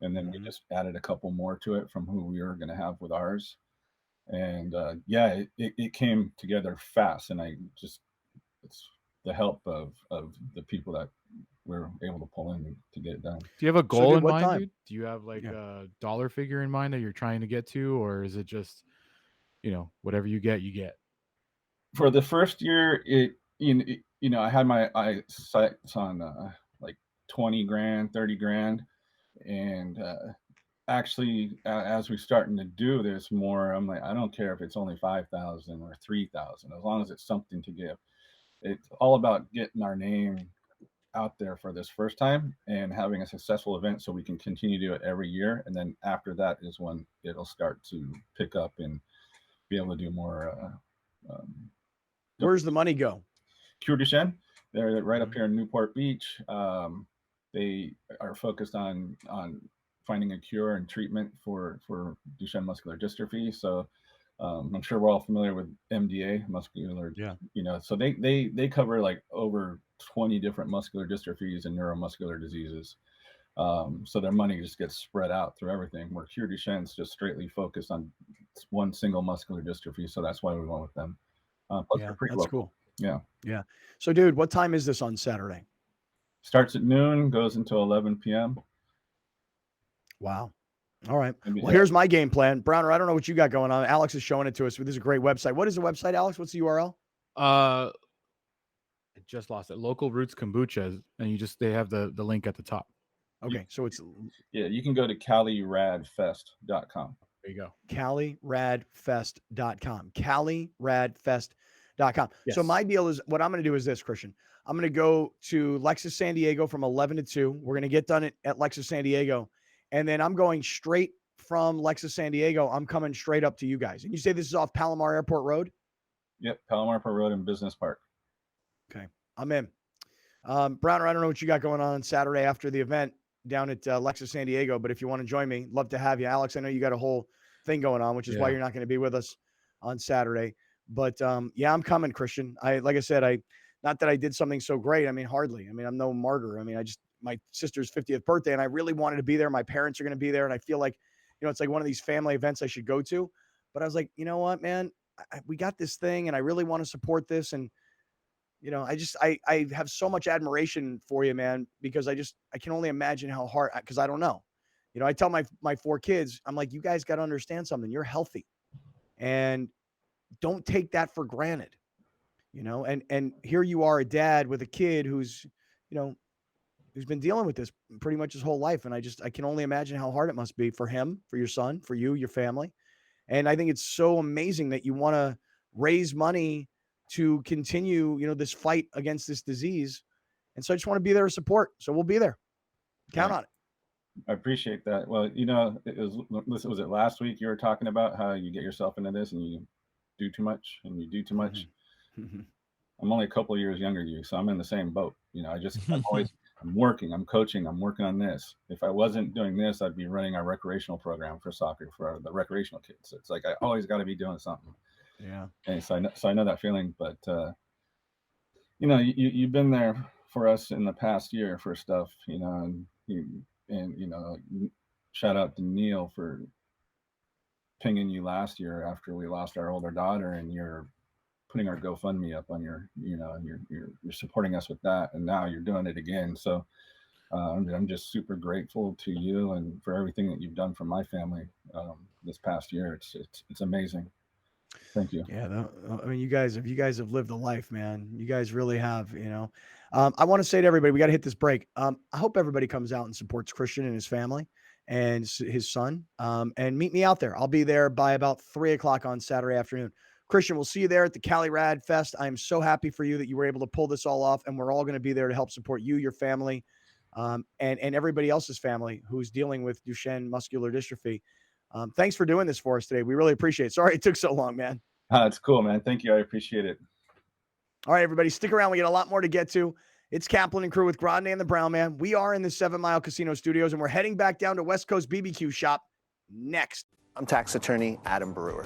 And then we just added a couple more to it from who we were going to have with ours. And it came together fast. And it's the help of the people that we're able to pull in to get it done. Do you have a goal in mind, dude? Do you have like a dollar figure in mind that you're trying to get to, or is it just, whatever you get, you get? For the first year, I had my sights on like 20 grand, 30 grand. And actually, as we're starting to do this more, I'm like, I don't care if it's only 5,000 or 3,000, as long as it's something to give. It's all about getting our name out there for this first time and having a successful event so we can continue to do it every year. And then after that is when it'll start to pick up and be able to do more. Where's the money go? Cure Duchenne. They're right up here in Newport Beach. They are focused on finding a cure and treatment for Duchenne muscular dystrophy. So I'm sure we're all familiar with MDA, muscular. Yeah. So they cover like over 20 different muscular dystrophies and neuromuscular diseases. So their money just gets spread out through everything. Where Cure Duchenne's just straightly focused on one single muscular dystrophy. So that's why we went with them. That's cool. Yeah. So, dude, what time is this on Saturday? Starts at noon, goes until 11 p.m. Wow. All right. Well, here's my game plan. Browner, I don't know what you got going on. Alex is showing it to us. This is a great website. What is the website, Alex? What's the URL? I just lost it. Local Roots Kombucha, and they have the link at the top. Okay, so it's you can go to CaliRadFest.com. There you go. CaliRadFest.com. CaliRadFest.com. Yes. So my deal is, what I'm going to do is this, Christian. I'm going to go to Lexus San Diego from 11 to 2. We're going to get done at Lexus San Diego. And then I'm going straight from Lexus San Diego. I'm coming straight up to you guys. And you say this is off Palomar Airport Road? Yep, Palomar Airport Road and Business Park. Okay, I'm in. Browner, I don't know what you got going on Saturday after the event down at Lexus San Diego, but if you want to join me, love to have you. Alex, I know you got a whole thing going on, which is why you're not going to be with us on Saturday. But I'm coming, Christian. Like I said, not that I did something so great. I mean, hardly. I mean, I'm no martyr. I mean, my sister's 50th birthday, and I really wanted to be there. My parents are going to be there, and I feel like, it's like one of these family events I should go to. But I was like, you know what, man, we got this thing, and I really want to support this. And I have so much admiration for you, man, because I can only imagine how hard, because I don't know. I tell my 4 kids, I'm like, you guys got to understand something. You're healthy, and don't take that for granted, and here you are, a dad with a kid who's been dealing with this pretty much his whole life. And I can only imagine how hard it must be for him, for your son, for you, your family. And I think it's so amazing that you want to raise money to continue, this fight against this disease. And so I just want to be there to support. So we'll be there. Count on it. I appreciate that. Well, was it last week you were talking about how you get yourself into this and you do too much and you do too much. I'm only a couple of years younger than you, so I'm in the same boat. I'm working, I'm coaching, I'm working on this. If I wasn't doing this, I'd be running our recreational program for soccer for the recreational kids. It's like I always got to be doing something. Yeah. And so I know that feeling. But you've been there for us in the past year for stuff. Shout out to Neil for pinging you last year after we lost our older daughter, and you're putting our GoFundMe up on you're supporting us with that, and now you're doing it again. So I'm just super grateful to you and for everything that you've done for my family this past year. It's amazing. Thank you. Yeah, I mean, you guys have lived a life, man. You guys really have. I want to say to everybody, we got to hit this break. I hope everybody comes out and supports Christian and his family and his son. And meet me out there. I'll be there by about 3:00 on Saturday afternoon. Christian, we'll see you there at the Cali Rad Fest. I'm so happy for you that you were able to pull this all off, and we're all going to be there to help support you, your family, and everybody else's family who's dealing with Duchenne muscular dystrophy. Thanks for doing this for us today. We really appreciate it. Sorry it took so long, man. It's cool, man. Thank you. I appreciate it. All right, everybody, stick around. We got a lot more to get to. It's Kaplan and Crew with Grande and the Brown Man. We are in the 7 Mile Casino Studios, and we're heading back down to West Coast BBQ Shop next. I'm tax attorney Adam Brewer.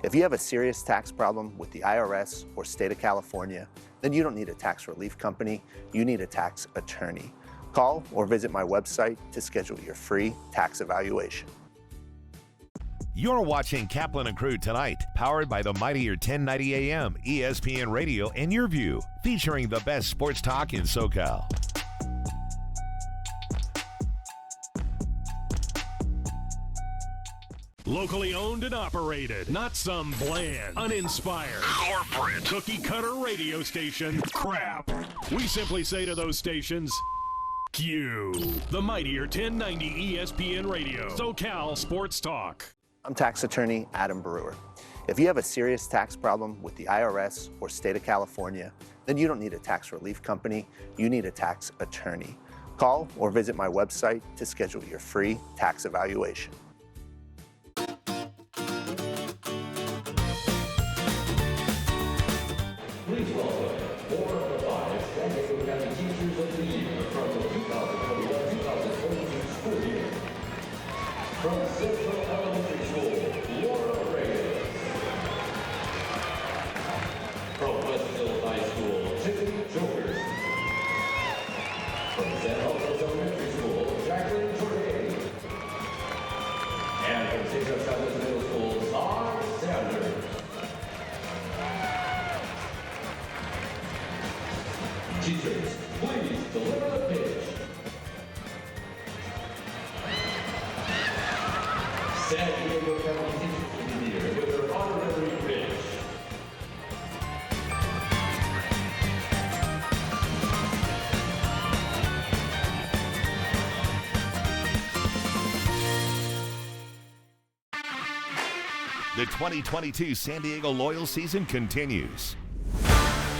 If you have a serious tax problem with the IRS or state of California, then you don't need a tax relief company. You need a tax attorney. Call or visit my website to schedule your free tax evaluation. You're watching Kaplan and Crew tonight, powered by the mightier 1090 AM, ESPN Radio, and Your View, featuring the best sports talk in SoCal. Locally owned and operated, not some bland, uninspired, corporate, cookie-cutter radio station crap. We simply say to those stations, Q. The mightier 1090 ESPN Radio, SoCal Sports Talk. I'm tax attorney Adam Brewer. If you have a serious tax problem with the IRS or state of California, then you don't need a tax relief company. You need a tax attorney. Call or visit my website to schedule your free tax evaluation. Please welcome 4 of the 5 San Diego County Teachers of the Year from the 2021-2022 school year. From Central Elementary School, Laura Reyes. From Westville High School, Tiffany Jokers. From San Jose Elementary School, Jacqueline Jordan. And from St. Joe Southwest Middle School, Todd Sanders. Teachers, please deliver the pitch. San Diego County Teachers of the Year with their honorary pitch. The 2022 San Diego Loyal season continues.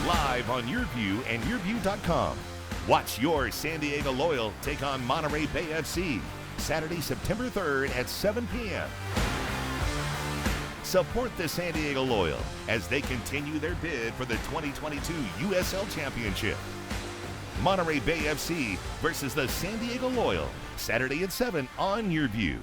Live on Your View and YourView.com. Watch your San Diego Loyal take on Monterey Bay FC Saturday, September 3rd at 7 p.m. Support the San Diego Loyal as they continue their bid for the 2022 USL Championship. Monterey Bay FC versus the San Diego Loyal, Saturday at 7 on Your View.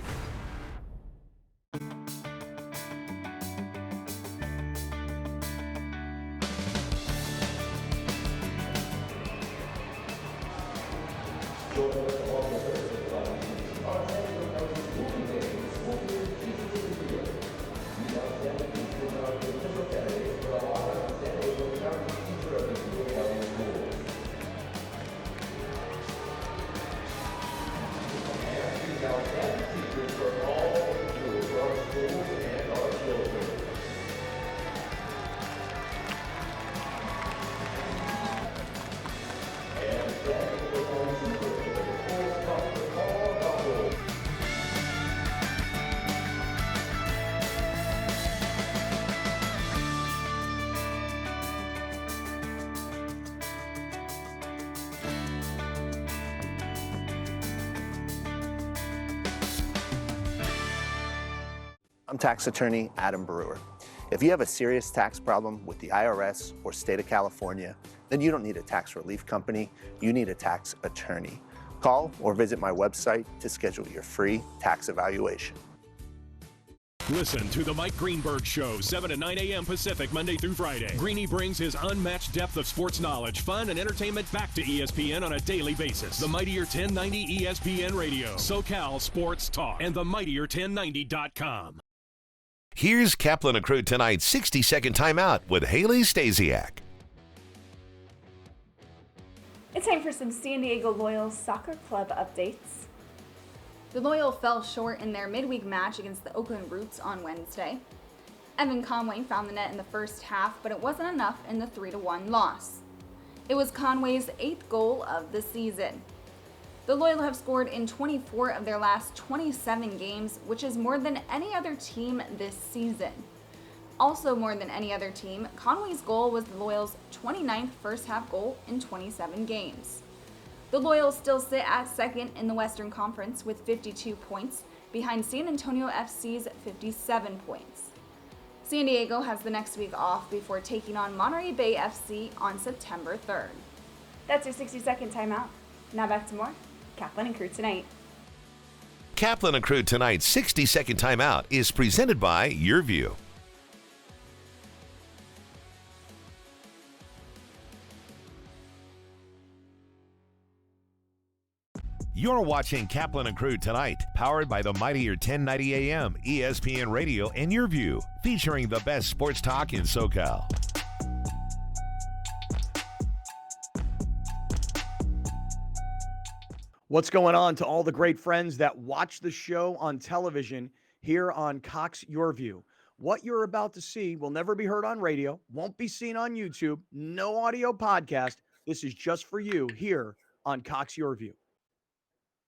I'm tax attorney Adam Brewer. If you have a serious tax problem with the IRS or state of California, then you don't need a tax relief company, you need a tax attorney. Call or visit my website to schedule your free tax evaluation. Listen to the Mike Greenberg Show, 7 to 9 a.m. Pacific, Monday through Friday. Greeny brings his unmatched depth of sports knowledge, fun, and entertainment back to ESPN on a daily basis. The Mightier 1090 ESPN Radio, SoCal Sports Talk, and the Mightier1090.com. Here's Kaplan and Crew tonight's 60-second timeout with Haley Stasiak. It's time for some San Diego Loyal Soccer Club updates. The Loyal fell short in their midweek match against the Oakland Roots on Wednesday. Evan Conway found the net in the first half, but it wasn't enough in the 3-1 loss. It was Conway's 8th goal of the season. The Loyal have scored in 24 of their last 27 games, which is more than any other team this season. Also more than any other team, Conway's goal was the Loyals' 29th first-half goal in 27 games. The Loyals still sit at second in the Western Conference with 52 points, behind San Antonio FC's 57 points. San Diego has the next week off before taking on Monterey Bay FC on September 3rd. That's your 60-second timeout. Now back to more Kaplan and Crew tonight. Kaplan and Crew tonight's 60-second timeout is presented by Your View. You're watching Kaplan and Crew tonight, powered by the Mightier 1090 AM, ESPN Radio, and Your View, featuring the best sports talk in SoCal. What's going on to all the great friends that watch the show on television here on Cox Your View? What you're about to see will never be heard on radio, won't be seen on YouTube, no audio podcast. This is just for you here on Cox Your View.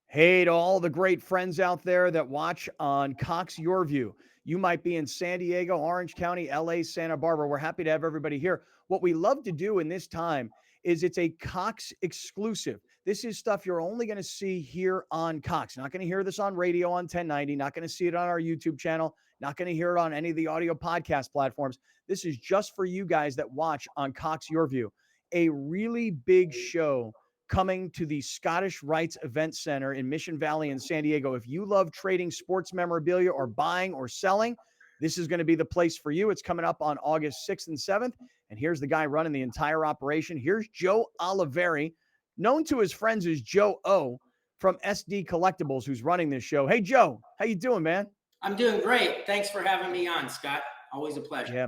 Hey to all the great friends out there that watch on Cox Your View. You might be in San Diego, Orange County, LA, Santa Barbara. We're happy to have everybody here. What we love to do in this time is it's a Cox exclusive. This is stuff you're only going to see here on Cox. Not going to hear this on radio on 1090, not going to see it on our YouTube channel, not going to hear it on any of the audio podcast platforms. This is just for you guys that watch on Cox Your View. A really big show coming to the Scottish Rites Event Center in Mission Valley in San Diego. If you love trading sports memorabilia or buying or selling, this is going to be the place for you. It's coming up on August 6th and 7th. And here's the guy running the entire operation. Here's Joe Oliveri, known to his friends as Joe O from SD Collectibles, who's running this show. Hey, Joe, how you doing, man? I'm doing great. Thanks for having me on, Scott. Always a pleasure. Yeah,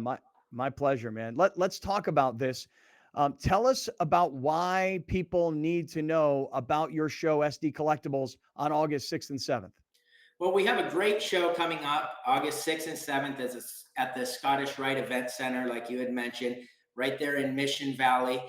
my pleasure, man. Let's talk about this. Tell us about why people need to know about your show, SD Collectibles, on August 6th and 7th. Well, we have a great show coming up August 6th and 7th at the Scottish Rite Event Center, like you had mentioned, right there in Mission Valley.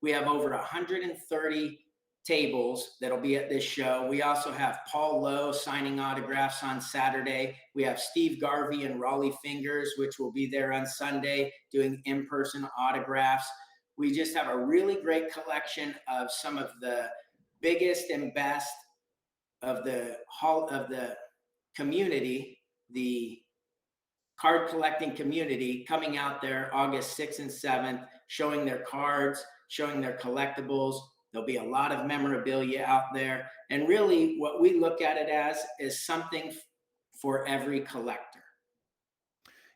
We have over 130 tables that'll be at this show. We also have Paul Lowe signing autographs on Saturday. We have Steve Garvey and Raleigh Fingers, which will be there on Sunday doing in-person autographs. We just have a really great collection of some of the biggest and best of the community, the card collecting community, coming out there August 6th and 7th, showing their cards, showing their collectibles. There'll be a lot of memorabilia out there. And really what we look at it as is something for every collector.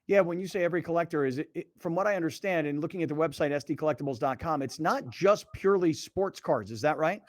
Yeah, when you say every collector, is it from what I understand and looking at the website, sdcollectibles.com, it's not just purely sports cards. Is that right?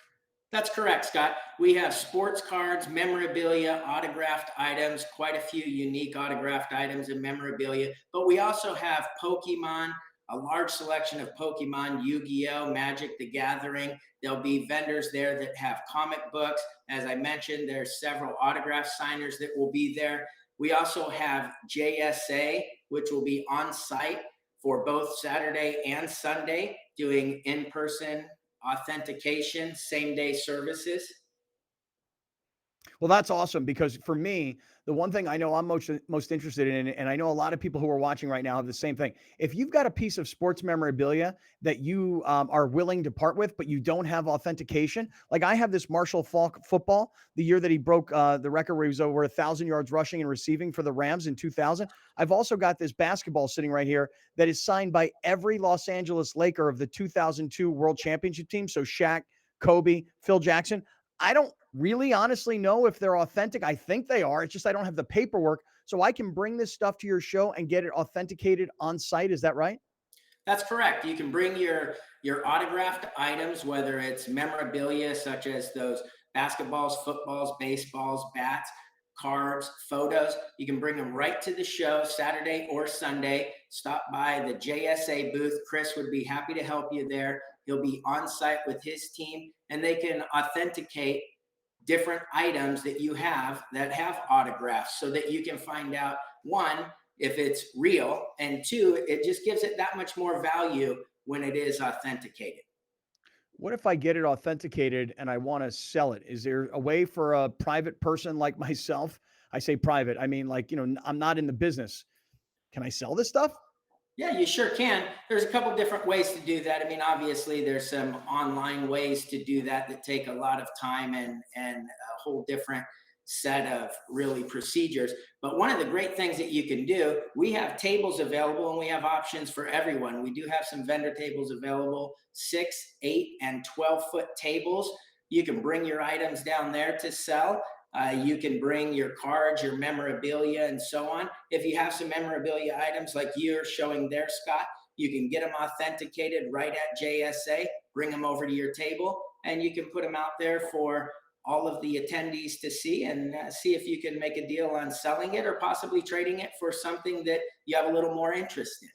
That's correct, Scott. We have sports cards, memorabilia, autographed items, quite a few unique autographed items and memorabilia. But we also have Pokemon, a large selection of Pokemon, Yu-Gi-Oh!, Magic the Gathering. There'll be vendors there that have comic books. As I mentioned, there's several autograph signers that will be there. We also have JSA, which will be on site for both Saturday and Sunday, doing in-person authentication, same-day services. Well, that's awesome because for me, the one thing I know I'm most interested in, and I know a lot of people who are watching right now have the same thing. If you've got a piece of sports memorabilia that you are willing to part with, but you don't have authentication, like I have this Marshall Faulk football, the year that he broke the record where he was over 1,000 yards rushing and receiving for the Rams in 2000. I've also got this basketball sitting right here that is signed by every Los Angeles Laker of the 2002 World Championship team. So Shaq, Kobe, Phil Jackson. I don't really honestly know if they're authentic. I think they are. It's just I don't have the paperwork. So I can bring this stuff to your show and get it authenticated on site. Is that right? That's correct. You can bring your autographed items, whether it's memorabilia such as those basketballs, footballs, baseballs, bats, cards, photos. You can bring them right to the show Saturday or Sunday. Stop by the JSA booth. Chris would be happy to help you there. He'll be on site with his team, and they can authenticate different items that you have that have autographs so that you can find out, one, if it's real, and two, it just gives it that much more value when it is authenticated. What if I get it authenticated and I want to sell it? Is there a way for a private person like myself? I say private, I mean, like, I'm not in the business. Can I sell this stuff? Yeah, you sure can. There's a couple different ways to do that. I mean, obviously, there's some online ways to do that that take a lot of time and a whole different set of really procedures. But one of the great things that you can do, we have tables available and we have options for everyone. We do have some vendor tables available, 6, 8, and 12-foot tables. You can bring your items down there to sell. You can bring your cards, your memorabilia, and so on. If you have some memorabilia items like you're showing there, Scott, you can get them authenticated right at JSA, bring them over to your table, and you can put them out there for all of the attendees to see and see if you can make a deal on selling it or possibly trading it for something that you have a little more interest in.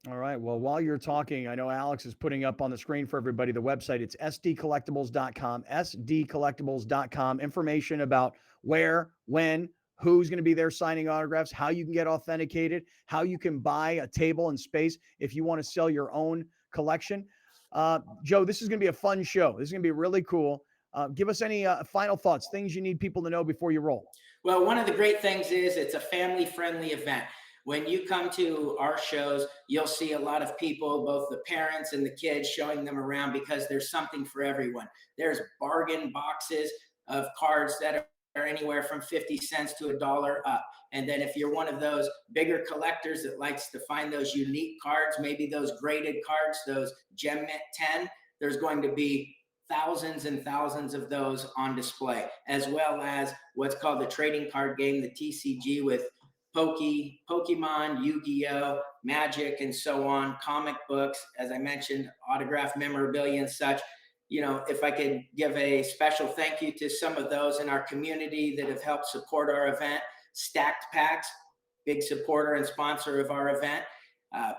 All right. Well, while you're talking, I know Alex is putting up on the screen for everybody the website. It's sdcollectibles.com, sdcollectibles.com. Information about where, when, who's going to be there signing autographs, how you can get authenticated, how you can buy a table and space if you want to sell your own collection. Joe, this is going to be a fun show. This is going to be really cool. Give us any final thoughts, things you need people to know before you roll. Well, one of the great things is it's a family-friendly event. When you come to our shows, you'll see a lot of people, both the parents and the kids, showing them around because there's something for everyone. There's bargain boxes of cards that are anywhere from 50 cents to $1 up. And then if you're one of those bigger collectors that likes to find those unique cards, maybe those graded cards, those Gem Mint 10, there's going to be thousands and thousands of those on display, as well as what's called the trading card game, the TCG, with Pokemon, Yu-Gi-Oh, Magic, and so on, comic books, as I mentioned, autographed memorabilia and such. If I could give a special thank you to some of those in our community that have helped support our event. Stacked Packs, big supporter and sponsor of our event.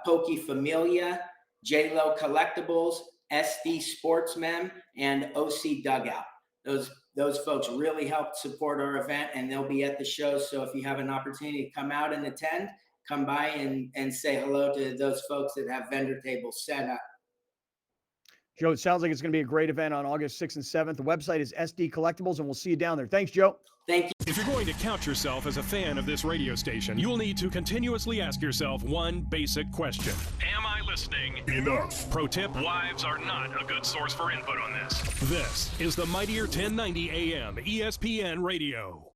Poke Familia, J-Lo Collectibles, SD Sportsmem, and OC Dugout. Those folks really helped support our event, and they'll be at the show. So if you have an opportunity to come out and attend, come by and say hello to those folks that have vendor tables set up. Joe, it sounds like it's going to be a great event on August 6th and 7th. The website is SD Collectibles, and we'll see you down there. Thanks, Joe. Thank you. If you're going to count yourself as a fan of this radio station, you'll need to continuously ask yourself one basic question. Am I listening? Enough. Pro tip, wives are not a good source for input on this. This is the Mightier 1090 AM ESPN Radio.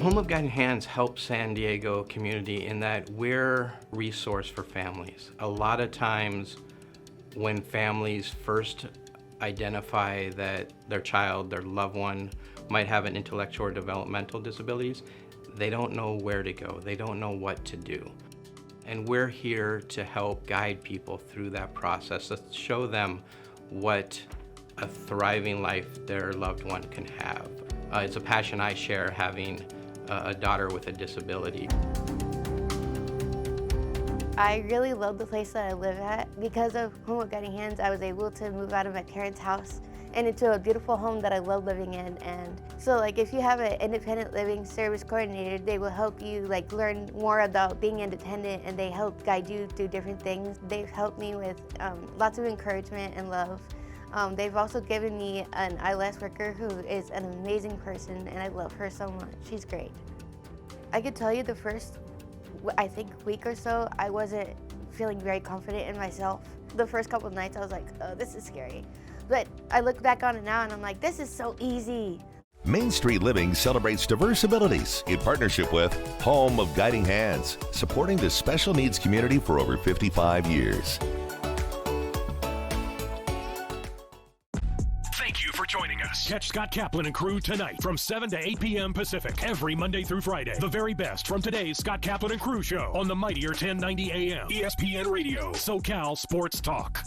Home of Guiding Hands helps San Diego community in that we're a resource for families. A lot of times when families first identify that their child, their loved one, might have an intellectual or developmental disabilities, they don't know where to go. They don't know what to do. And we're here to help guide people through that process, to show them what a thriving life their loved one can have. It's a passion I share, having a daughter with a disability. I really love the place that I live at. Because of Home of Guiding Hands, I was able to move out of my parents' house and into a beautiful home that I love living in. And so if you have an independent living service coordinator, they will help you learn more about being independent, and they help guide you through different things. They've helped me with lots of encouragement and love They've also given me an ILS worker who is an amazing person, and I love her so much. She's great. I could tell you the first, I think, week or so, I wasn't feeling very confident in myself. The first couple of nights, I was like, oh, this is scary. But I look back on it now, and I'm like, this is so easy. Main Street Living celebrates diverse abilities in partnership with Home of Guiding Hands, supporting the special needs community for over 55 years. Thank you for joining us. Catch Scott Kaplan and crew tonight from 7 to 8 p.m. Pacific every Monday through Friday. The very best from today's Scott Kaplan and crew show on the mightier 1090 AM ESPN Radio, SoCal Sports Talk.